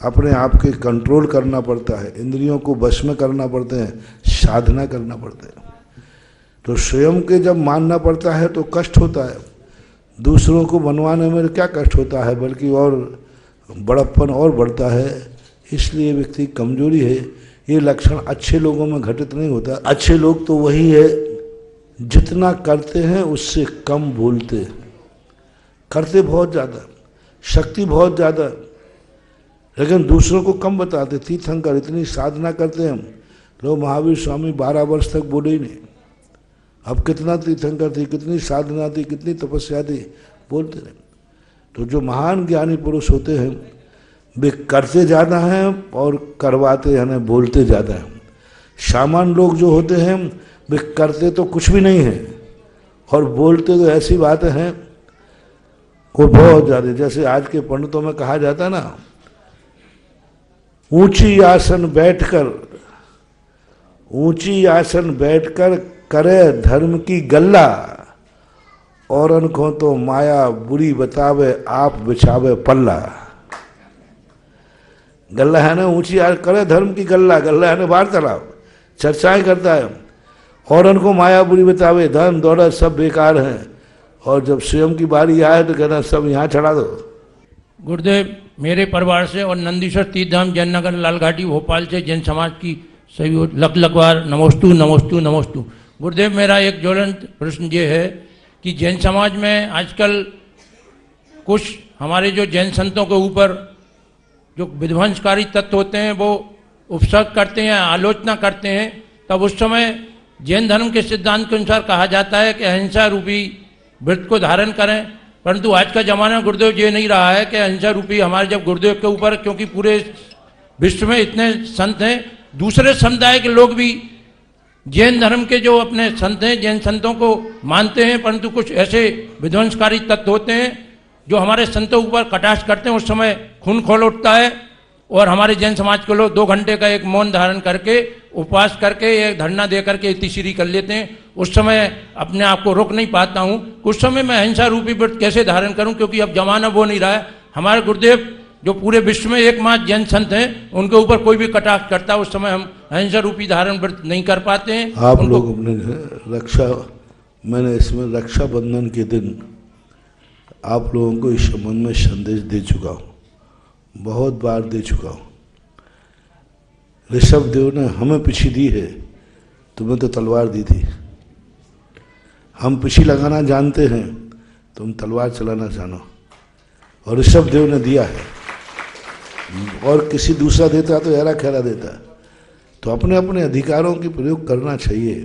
अपने आप के कंट्रोल करना पड़ता है, इंद्रियों को वश में करना पड़ते हैं, साधना करना पड़ता है। तो स्वयं के जब मानना पड़ता है तो कष्ट होता है, दूसरों को मनवाने में क्या कष्ट होता है, बल्कि और बड़प्पन और बढ़ता है। इसलिए व्यक्ति कमजोरी है। ये लक्षण अच्छे लोगों में घटित नहीं होता। अच्छे लोग तो वही है जितना करते हैं उससे कम बोलते हैं, करते बहुत ज़्यादा, शक्ति बहुत ज़्यादा, लेकिन दूसरों को कम बताते। तीर्थंकर इतनी साधना करते हैं लोग, महावीर स्वामी 12 वर्ष तक बोले ही नहीं। अब कितना तीर्थंकर थी, कितनी साधना थी, कितनी तपस्या थी, बोलते नहीं। तो जो महान ज्ञानी पुरुष होते हैं वे करते ज़्यादा हैं और करवाते यानी बोलते ज़्यादा हैं। सामान्य लोग जो होते हैं वे करते तो कुछ भी नहीं है और बोलते तो ऐसी बातें हैं को बहुत ज़्यादा। जैसे आज के पंडितों में कहा जाता है ना, ऊंची आसन बैठकर करे धर्म की गल्ला, औरन को तो माया बुरी बतावे आप बिछावे पल्ला। गल्ला है ना, ऊंची करे धर्म की गल्ला, गल्ला है ना वार्तालाप, चर्चाएं करता है। औरन को माया बुरी बतावे, धन दौलत सब बेकार हैं, और जब स्वयं की बारी आए तो कहना सब यहाँ चढ़ा दो। गुरुदेव, मेरे परिवार से और नंदीश्वर तीर्थधाम जयनगर लालघाटी भोपाल से जैन समाज की सभी लख नमोस्तु नमोस्तु नमोस्तु। गुरुदेव, मेरा एक ज्वलंत प्रश्न ये है कि जैन समाज में आजकल कुछ हमारे जो जैन संतों के ऊपर जो विध्वंसकारी तत्व होते हैं वो उपसर्ग करते हैं, आलोचना करते हैं। तब उस समय जैन धर्म के सिद्धांत के अनुसार कहा जाता है कि अहिंसा रूपी व्रत को धारण करें, परंतु आज का जमाना गुरुदेव ये नहीं रहा है कि अहिंसा रूपी हमारे जब गुरुदेव के ऊपर, क्योंकि पूरे विश्व में इतने संत हैं, दूसरे समुदाय के लोग भी जैन धर्म के जो अपने संत हैं, जैन संतों को मानते हैं, परंतु कुछ ऐसे विध्वंसकारी तत्व होते हैं जो हमारे संतों ऊपर कटाक्ष करते हैं। उस समय खून खौल उठता है और हमारे जैन समाज के लोग 2 घंटे का एक मौन धारण करके, उपवास करके, एक धरना दे करके तिश्री कर लेते हैं। उस समय अपने आप को रोक नहीं पाता हूँ। कुछ समय मैं अहिंसा रूपी व्रत कैसे धारण करूँ, क्योंकि अब जमाना वो नहीं रहा है। हमारे गुरुदेव जो पूरे विश्व में एकमात्र जैन संत हैं, उनके ऊपर कोई भी कटाक्ष करता है, उस समय हम अहिंसा रूपी धारण व्रत नहीं कर पाते हैं। आप लोग अपने मैंने इसमें रक्षाबंधन के दिन आप लोगों को इस संबंध में संदेश दे चुका हूँ, बहुत बार दे चुका हूँ। ऋषभ देव ने हमें पिछी दी है, तुम्हें तो तलवार दी थी। हम पिछी लगाना जानते हैं, तुम तलवार चलाना जानो, और ऋषभ देव ने दिया है। और किसी दूसरा देता तो हेरा खेरा देता। तो अपने अपने अधिकारों की प्रयोग करना चाहिए,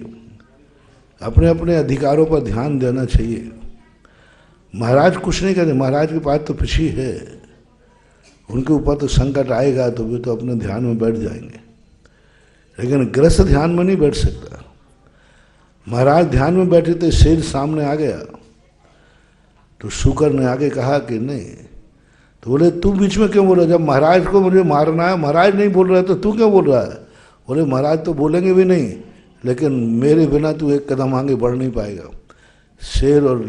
अपने अपने अधिकारों पर ध्यान देना चाहिए। महाराज कुछ नहीं कहते, महाराज के पास तो पिछी है, उनके ऊपर तो संकट आएगा तो वे तो अपने ध्यान में बैठ जाएंगे, लेकिन गृहस्थ ध्यान में नहीं बैठ सकता। महाराज ध्यान में बैठे थे, शेर सामने आ गया तो शुकर ने आगे कहा कि नहीं, तो बोले तू बीच में क्यों बोल रहा है, जब महाराज को मुझे मारना है, महाराज नहीं बोल रहा है तो तू क्यों बोल रहा है। बोले महाराज तो बोलेंगे भी नहीं, लेकिन मेरे बिना तू एक कदम आगे बढ़ नहीं पाएगा। शेर और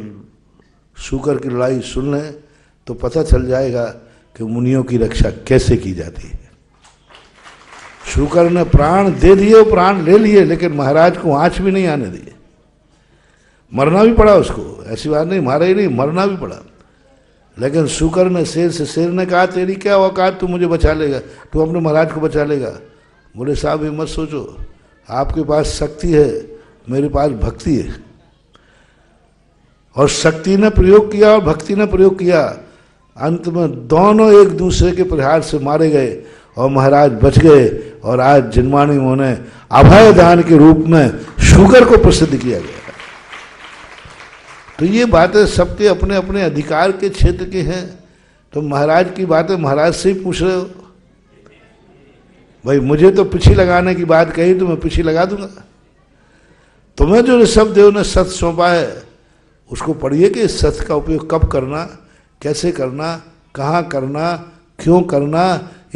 शुकर की लड़ाई सुन लें तो पता चल जाएगा कि मुनियों की रक्षा कैसे की जाती है। शुकर ने प्राण दे दिए, प्राण ले लिए, लेकिन महाराज को आंच भी नहीं आने दिए। मरना भी पड़ा उसको, ऐसी बात नहीं, मारा ही नहीं, मरना भी पड़ा। लेकिन शुकर ने शेर ने कहा तेरी क्या औकात, तू मुझे बचा लेगा, तू अपने महाराज को बचा लेगा। बोले साहब ये मत सोचो, आपके पास शक्ति है, मेरे पास भक्ति है। और शक्ति ने प्रयोग किया और भक्ति ने प्रयोग किया। अंत में दोनों एक दूसरे के प्रहार से मारे गए और महाराज बच गए। और आज जिनवाणी उन्होंने अभय दान के रूप में शुगर को प्रसिद्ध किया गया। तो ये बातें सबके अपने अपने अधिकार के क्षेत्र के हैं। तो महाराज की बातें महाराज से ही पूछ रहे हो। भाई मुझे तो पिछी लगाने की बात कही तो मैं पिछी लगा दूंगा। तुम्हें जो ऋषभदेव ने सत सौंपा है उसको पढ़िए कि इस सत का उपयोग कब करना, कैसे करना, कहाँ करना, क्यों करना,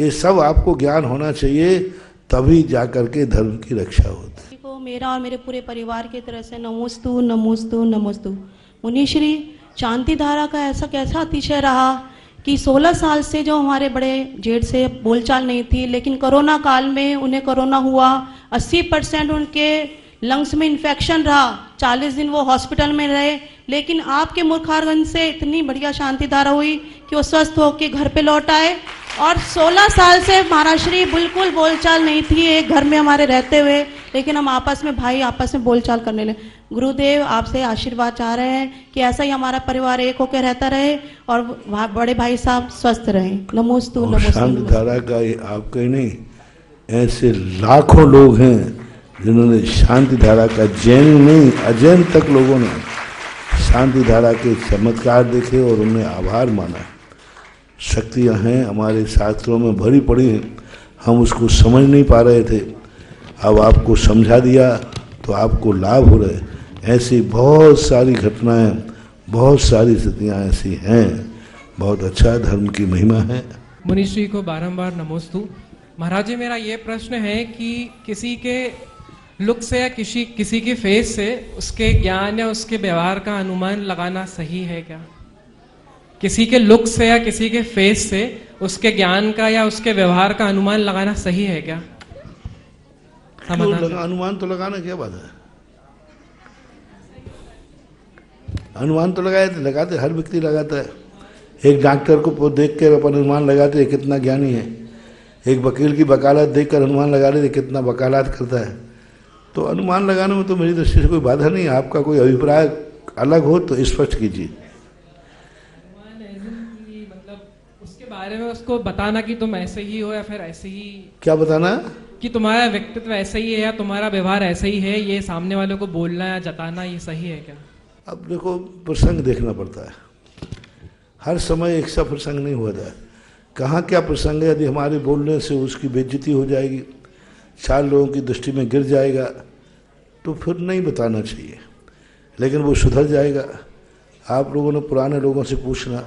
ये सब आपको ज्ञान होना चाहिए, तभी जाकर के धर्म की रक्षा होती है। को मेरा और मेरे पूरे परिवार की तरह से नमोस्तु नमोस्तु नमोस्तु। मुनिश्री, शांति धारा का ऐसा कैसा अतिशय रहा कि 16 साल से जो हमारे बड़े जेठ से बोलचाल नहीं थी, लेकिन कोरोना काल में उन्हें कोरोना हुआ, 80% उनके लंग्स में इन्फेक्शन रहा, 40 दिन वो हॉस्पिटल में रहे, लेकिन आपके मुखारविंद से इतनी बढ़िया शांति धारा हुई कि वो स्वस्थ होकर घर पे लौट आए। और 16 साल से महाराज श्री बिल्कुल बोलचाल नहीं थी एक घर में हमारे रहते हुए, लेकिन हम आपस में भाई आपस में बोलचाल करने लगे। गुरुदेव आपसे आशीर्वाद चाह रहे हैं कि ऐसा ही हमारा परिवार एक होकर रहता रहे और बड़े भाई साहब स्वस्थ रहें। नमोस्तु नमोस्तु। शांति धारा का आपका ही नहीं, ऐसे लाखों लोग हैं जिन्होंने शांति धारा का, जैन नहीं अजैन तक लोगों ने शांति धारा के चमत्कार देखे और उन्हें आभार माना। शक्तियाँ हैं हमारे शास्त्रों में भरी पड़ी हैं, हम उसको समझ नहीं पा रहे थे। अब आपको समझा दिया तो आपको लाभ हो रहे। ऐसी बहुत सारी घटनाएं, बहुत सारी स्थितियाँ ऐसी हैं। बहुत अच्छा धर्म की महिमा है। मुनिश्री को बारंबार नमोस्तु। महाराज जी, मेरा ये प्रश्न है कि किसी के लुक से या किसी के फेस से उसके ज्ञान या उसके व्यवहार का अनुमान लगाना सही है क्या? किसी के लुक से या किसी के फेस से उसके ज्ञान का या उसके व्यवहार का अनुमान लगाना सही है क्या? अनुमान तो लगाना क्या बात है? अनुमान तो लगाते हर व्यक्ति लगाता है। एक डॉक्टर को देख कर अपन अनुमान लगाते हैं कितना ज्ञानी है। एक वकील की वकालत देख कर अनुमान लगा लेते कितना वकालत करता है। तो अनुमान लगाने में तो मेरी दृष्टि से कोई बाधा नहीं है। आपका कोई अभिप्राय अलग हो तो स्पष्ट कीजिए। मतलब उसके बारे में उसको बताना कि तुम ऐसे ही हो या फिर ऐसे ही। क्या बताना? कि तुम्हारा व्यक्तित्व ऐसा ही है या तुम्हारा व्यवहार ऐसा ही है, ये सामने वालों को बोलना या जताना ये सही है क्या? अब देखो, प्रसंग देखना पड़ता है। हर समय एक सा प्रसंग नहीं होता है। कहाँ क्या प्रसंग है, यदि हमारे बोलने से उसकी बेइज्जती हो जाएगी, 4 लोगों की दृष्टि में गिर जाएगा, तो फिर नहीं बताना चाहिए। लेकिन वो सुधर जाएगा। आप लोगों ने पुराने लोगों से पूछना,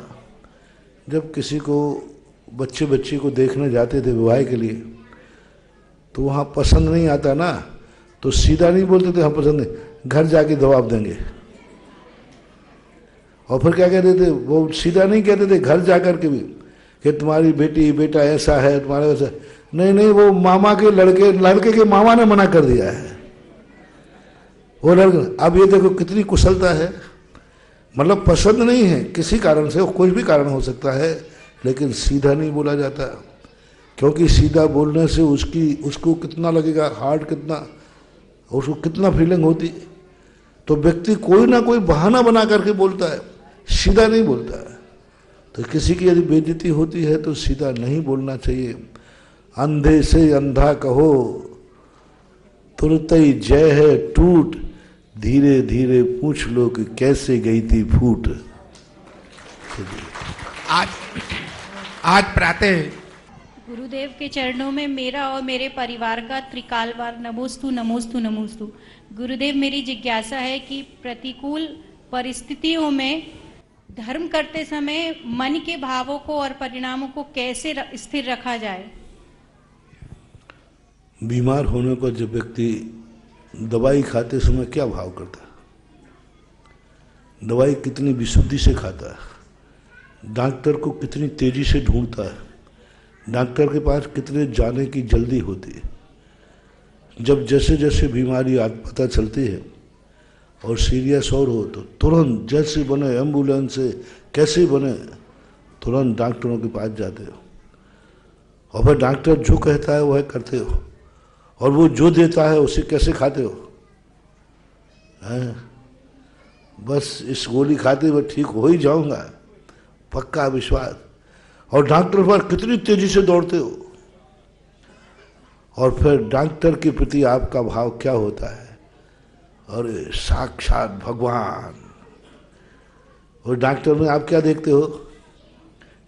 जब किसी को बच्ची को देखने जाते थे विवाह के लिए, तो वहाँ पसंद नहीं आता ना, तो सीधा नहीं बोलते थे हाँ पसंद नहीं, घर जाके जवाब देंगे। और फिर क्या कहते थे, वो सीधा नहीं कहते थे घर जाकर के भी कि तुम्हारी बेटी बेटा ऐसा है, तुम्हारा वैसा। नहीं, वो मामा के लड़के के मामा ने मना कर दिया है वो लड़का। अब ये देखो कितनी कुशलता है। मतलब पसंद नहीं है किसी कारण से, कोई भी कारण हो सकता है, लेकिन सीधा नहीं बोला जाता, क्योंकि सीधा बोलने से उसको कितना लगेगा, हार्ट कितना, उसको कितना फीलिंग होती। तो व्यक्ति कोई ना कोई बहाना बना करके बोलता है, सीधा नहीं बोलता है। तो किसी की यदि बेइज्जती होती है तो सीधा नहीं बोलना चाहिए। अंधे से अंधा कहो तुरंत ही जय है टूट, धीरे धीरे पूछ लो कि कैसे गई थी फूट। आज प्रातः गुरुदेव के चरणों में मेरा और मेरे परिवार का त्रिकाल बार नमोस्तु नमोस्तु नमोस्तु। गुरुदेव, मेरी जिज्ञासा है कि प्रतिकूल परिस्थितियों में धर्म करते समय मन के भावों को और परिणामों को कैसे स्थिर रखा जाए? बीमार होने पर जब व्यक्ति दवाई खाते समय क्या भाव करता है, दवाई कितनी विशुद्धि से खाता है, डॉक्टर को कितनी तेजी से ढूंढता है, डॉक्टर के पास कितने जाने की जल्दी होती है। जब जैसे जैसे बीमारी पता चलती है और सीरियस और हो तो तुरंत जैसे बने एम्बुलेंस से कैसे बने तुरंत डॉक्टरों के पास जाते हो, और फिर डॉक्टर जो कहता है वह करते हो, और वो जो देता है उसे कैसे खाते हो। बस इस गोली खाते हुए ठीक हो ही जाऊंगा, पक्का विश्वास। और डॉक्टर पर कितनी तेजी से दौड़ते हो, और फिर डॉक्टर के प्रति आपका भाव क्या होता है? और साक्षात भगवान, और डॉक्टर में आप क्या देखते हो?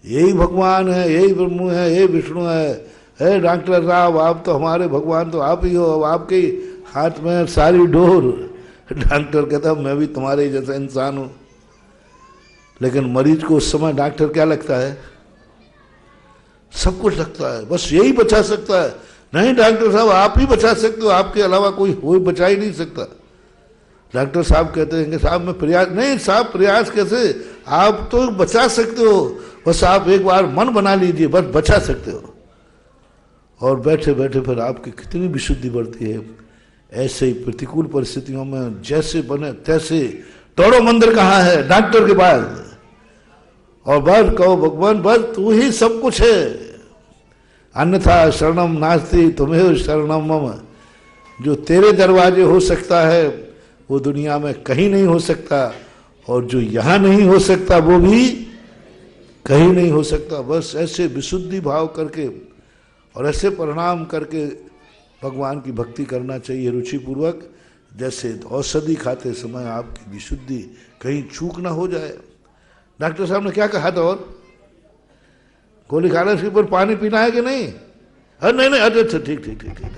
यही भगवान है, यही ब्रह्म है, यही विष्णु है डॉक्टर साहब, आप तो हमारे भगवान तो आप ही हो, अब आपके हाथ में सारी डोर। डॉक्टर कहता मैं भी तुम्हारे जैसा इंसान हूं। लेकिन मरीज को उस समय डॉक्टर क्या लगता है? सब कुछ लगता है, बस यही बचा सकता है। नहीं डॉक्टर साहब, आप ही बचा सकते हो, आपके अलावा कोई बचा ही नहीं सकता। डॉक्टर साहब कहते हैं कि साहब मैं प्रयास, नहीं साहब प्रयास कैसे, आप तो बचा सकते हो, बस आप एक बार मन बना लीजिए, बस बचा सकते हो। और बैठे बैठे फिर आपकी कितनी विशुद्धि बढ़ती है। ऐसे ही प्रतिकूल परिस्थितियों में जैसे बने तैसे दौड़ो, मंदिर कहाँ है? डॉक्टर के पास, और बस कहो भगवान बस तू ही सब कुछ है, अन्यथा शरणम नास्ति तुम्हें शरणम मम। जो तेरे दरवाजे हो सकता है वो दुनिया में कहीं नहीं हो सकता, और जो यहाँ नहीं हो सकता वो भी कहीं नहीं हो सकता। बस ऐसे विशुद्धि भाव करके और ऐसे परिणाम करके भगवान की भक्ति करना चाहिए रुचिपूर्वक, जैसे औषधि खाते समय आपकी विशुद्धि कहीं चूक ना हो जाए। डॉक्टर साहब ने क्या कहा था? और गोली खाने के ऊपर पानी पीना है कि नहीं? अरे नहीं नहीं, अरे अच्छा ठीक ठीक ठीक ठीक।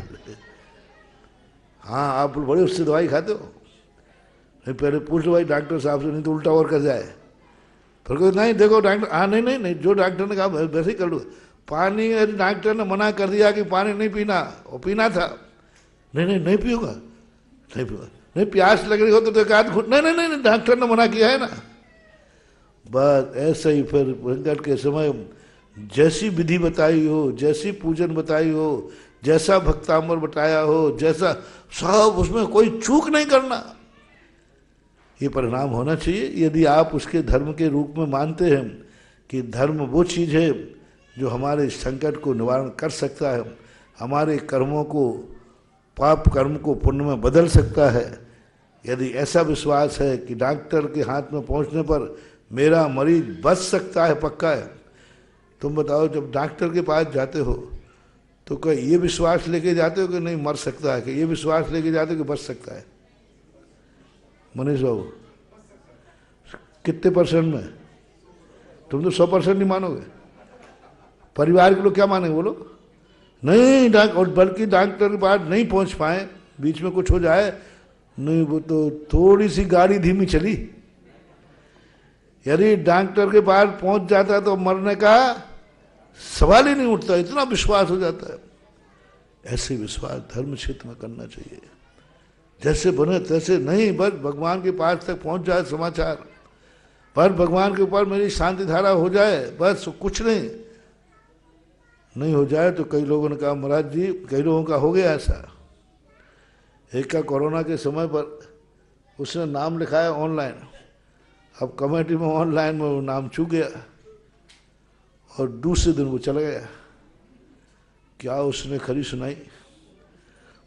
हाँ आप बड़े उससे दवाई खाते हो? नहीं पहले पूछ लो भाई डॉक्टर साहब से, नहीं तो उल्टा और कर जाए। फिर कोई नहीं देखो डॉक्टर, हाँ नहीं नहीं नहीं, जो डॉक्टर ने कहा वैसे ही कर लो। पानी डॉक्टर ने मना कर दिया कि पानी नहीं पीना, और पीना था। नहीं नहीं नहीं पियूंगा, नहीं पियूंगा, नहीं प्यास लग रही हो तो एक आध घुट, नहीं नहीं नहीं डॉक्टर ने मना किया है ना। बस ऐसे ही फिर संकट के समय जैसी विधि बताई हो, जैसी पूजन बताई हो, जैसा भक्तामर बताया हो, जैसा सब उसमें कोई चूक नहीं करना, ये परिणाम होना चाहिए। यदि आप उसके धर्म के रूप में मानते हैं कि धर्म वो चीज़ है जो हमारे संकट को निवारण कर सकता है, हमारे कर्मों को, पाप कर्म को पुण्य में बदल सकता है, यदि ऐसा विश्वास है कि डॉक्टर के हाथ में पहुंचने पर मेरा मरीज बच सकता है, पक्का है, तुम बताओ जब डॉक्टर के पास जाते हो तो क्या ये विश्वास लेके जाते हो कि नहीं मर सकता है, कि ये विश्वास लेके जाते हो कि बच सकता है? मनीष बाबू कितने परसेंट में? तुम तो 100% नहीं मानोगे। परिवार के लोग क्या मानेंगे? बोलो नहीं और बल्कि डॉक्टर के पास नहीं पहुंच पाए, बीच में कुछ हो जाए, नहीं वो तो थोड़ी सी गाड़ी धीमी चली, यदि डॉक्टर के पास पहुंच जाता तो मरने का सवाल ही नहीं उठता, इतना विश्वास हो जाता है। ऐसे विश्वास धर्म क्षेत्र में करना चाहिए, जैसे बने तैसे नहीं, बस भगवान के पास तक पहुंच जाए समाचार, पर भगवान के ऊपर मेरी शांति धारा हो जाए, बस कुछ नहीं हो जाए। तो कई लोगों ने कहा महाराज जी, कई लोगों का हो गया ऐसा। एक का कोरोना के समय पर उसने नाम लिखाया ऑनलाइन, अब कमेटी में ऑनलाइन में वो नाम चूक गया और दूसरे दिन वो चला गया। क्या उसने खरी सुनाई?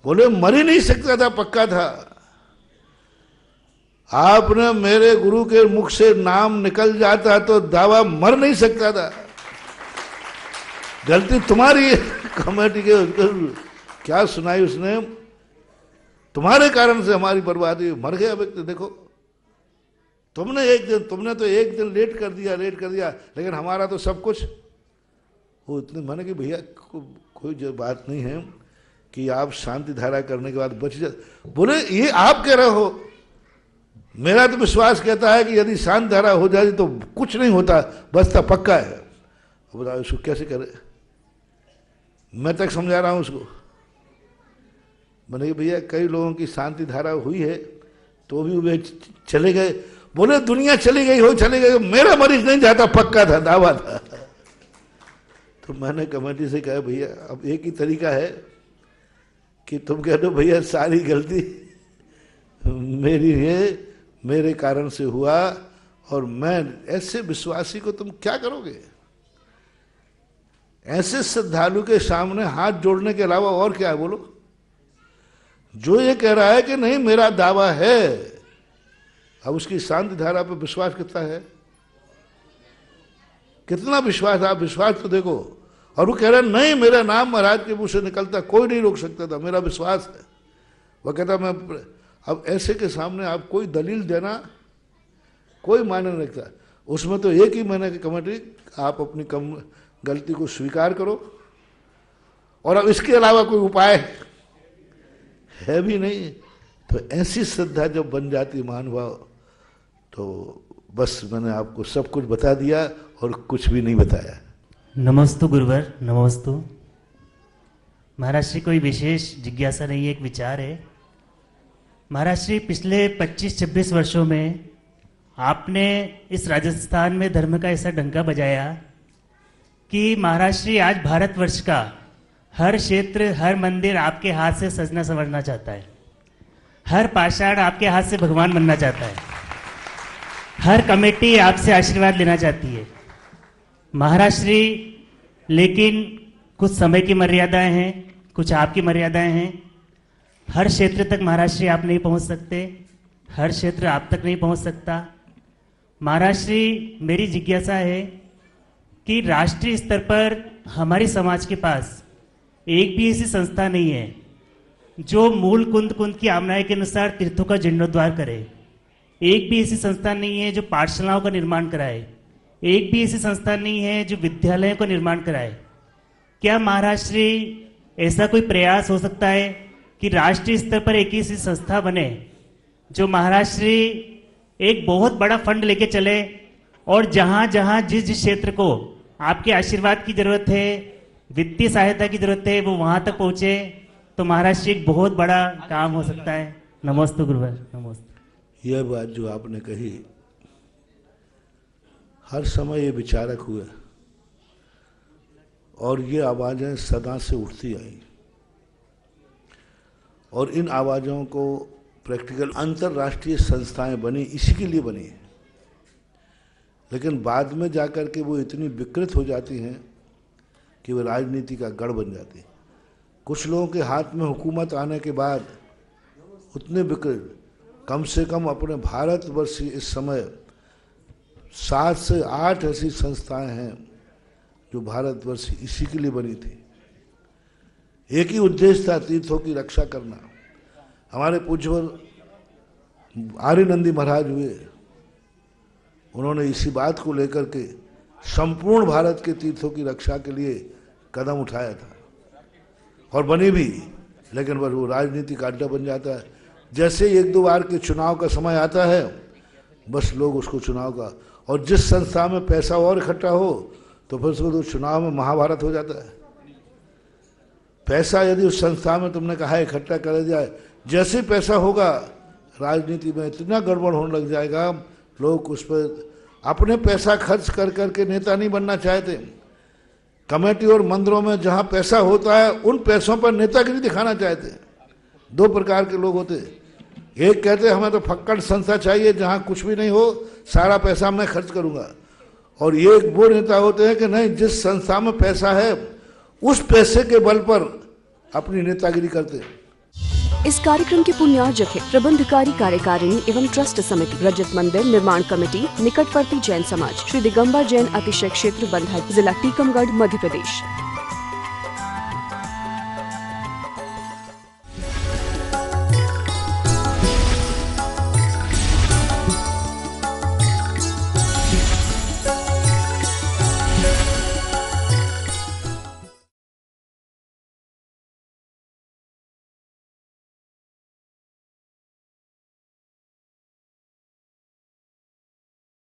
बोले मर ही नहीं सकता था, पक्का था। आपने मेरे गुरु के मुख से नाम निकल जाता तो दावा मर नहीं सकता था, गलती तुम्हारी कमेटी के। क्या सुनाई उसने? तुम्हारे कारण से हमारी बर्बादी, मर गया व्यक्ति। देखो तुमने तो एक दिन लेट कर दिया, लेकिन हमारा तो सब कुछ वो इतने माने कि भैया कोई जो बात नहीं है कि आप शांति धारा करने के बाद बच जाए। बोले ये आप कह रहे हो, मेरा तो विश्वास कहता है कि यदि शांति धारा हो जाए तो कुछ नहीं होता, बचता पक्का है। बताओ इसको कैसे करे? मैं तक समझा रहा हूं उसको। मैंने भैया कई लोगों की शांति धारा हुई है तो भी वे चले गए। बोले दुनिया चली गई हो, चले गए, मेरा मरीज नहीं जाता, पक्का था, दावा था। तो मैंने कमेटी से कहा भैया अब एक ही तरीका है कि तुम कह दो भैया सारी गलती मेरी है, मेरे कारण से हुआ, और मैं ऐसे विश्वासी को तुम क्या करोगे? ऐसे श्रद्धालु के सामने हाथ जोड़ने के अलावा और क्या है? बोलो। जो ये कह रहा है कि नहीं मेरा दावा है, अब उसकी शांति धारा पर विश्वास कितना है, कितना विश्वास, आप विश्वास तो देखो। और वो कह रहा नहीं मेरा नाम महाराज के मुंह से निकलता, कोई नहीं रोक सकता था, मेरा विश्वास है। वो कहता मैं, अब ऐसे के सामने आप कोई दलील देना कोई मायने नहीं रखता। उसमें तो एक ही महीने की कमेटी, आप अपनी गलती को स्वीकार करो, और अब इसके अलावा कोई उपाय है भी नहीं। तो ऐसी श्रद्धा जब बन जाती महानुभाव, तो बस मैंने आपको सब कुछ बता दिया और कुछ भी नहीं बताया। नमस्तु गुरुवर, नमस्तु। महाराज श्री कोई विशेष जिज्ञासा नहीं है, एक विचार है। महाराज श्री पिछले 25-26 वर्षों में आपने इस राजस्थान में धर्म का ऐसा डंका बजाया कि महाराज श्री आज भारतवर्ष का हर क्षेत्र, हर मंदिर आपके हाथ से सजना संवरना चाहता है, हर पाषाण आपके हाथ से भगवान बनना चाहता है, हर कमेटी आपसे आशीर्वाद लेना चाहती है महाराज श्री। लेकिन कुछ समय की मर्यादाएं हैं, कुछ आपकी मर्यादाएं हैं। हर क्षेत्र तक महाराज श्री आप नहीं पहुंच सकते, हर क्षेत्र आप तक नहीं पहुंच सकता। महाराज श्री मेरी जिज्ञासा है कि राष्ट्रीय स्तर पर हमारे समाज के पास एक भी ऐसी संस्था नहीं है जो मूल कुंद की आमनाय के अनुसार तीर्थों का जीर्णोद्धार करे। एक भी ऐसी संस्था नहीं है जो पाठशालाओं का निर्माण कराए। एक भी ऐसी संस्था नहीं है जो विद्यालयों का निर्माण कराए। क्या महाराज श्री ऐसा कोई प्रयास हो सकता है कि राष्ट्रीय स्तर पर एक ऐसी संस्था बने जो महाराज श्री एक बहुत बड़ा फंड लेके चले, और जहां जहां जिस जिस क्षेत्र को आपके आशीर्वाद की जरूरत है, वित्तीय सहायता की जरूरत है, वो वहां तक पहुंचे, तो महाराज श्री एक बहुत बड़ा काम हो सकता है। नमस्ते गुरुवर, नमस्ते। यह बात जो आपने कही, हर समय ये विचारक हुए और ये आवाजें सदा से उठती आई, और इन आवाजों को प्रैक्टिकल अंतर्राष्ट्रीय संस्थाएं बनी, इसी के लिए बनी। लेकिन बाद में जाकर के वो इतनी विकृत हो जाती हैं कि वो राजनीति का गढ़ बन जाती है। कुछ लोगों के हाथ में हुकूमत आने के बाद उतने विकृत, कम से कम अपने भारतवर्ष इस समय 7 से 8 ऐसी संस्थाएं हैं जो भारतवर्ष इसी के लिए बनी थी। एक ही उद्देश्य था, तीर्थों की रक्षा करना। हमारे पूज्यवर आर्यनंदी महाराज हुए, उन्होंने इसी बात को लेकर के संपूर्ण भारत के तीर्थों की रक्षा के लिए कदम उठाया था, और बनी भी। लेकिन बस वो राजनीति का अड्डा बन जाता है। जैसे 1-2 बार के चुनाव का समय आता है, बस लोग उसको चुनाव का, और जिस संस्था में पैसा और इकट्ठा हो तो फिर उसको तो चुनाव में महाभारत हो जाता है। पैसा यदि उस संस्था में तुमने कहा इकट्ठा कर जाए, जैसे पैसा होगा राजनीति में इतना गड़बड़ होने लग जाएगा, लोग उस पर अपने पैसा खर्च कर करके नेता नहीं बनना चाहते। कमेटी और मंदिरों में जहाँ पैसा होता है, उन पैसों पर नेतागिरी दिखाना चाहते हैं। 2 प्रकार के लोग होते हैं। एक कहते हैं हमें तो फक्कड़ संस्था चाहिए जहाँ कुछ भी नहीं हो, सारा पैसा मैं खर्च करूँगा। और ये वो नेता होते हैं कि नहीं, जिस संस्था में पैसा है उस पैसे के बल पर अपनी नेतागिरी करते हैं। इस कार्यक्रम के पुण्यार्जक है प्रबंधकारी कार्यकारिणी एवं ट्रस्ट समिति, रजत मंदिर निर्माण कमेटी, निकटवर्ती जैन समाज, श्री दिगंबर जैन अतिशय क्षेत्र बंधक, जिला टीकमगढ़, मध्य प्रदेश।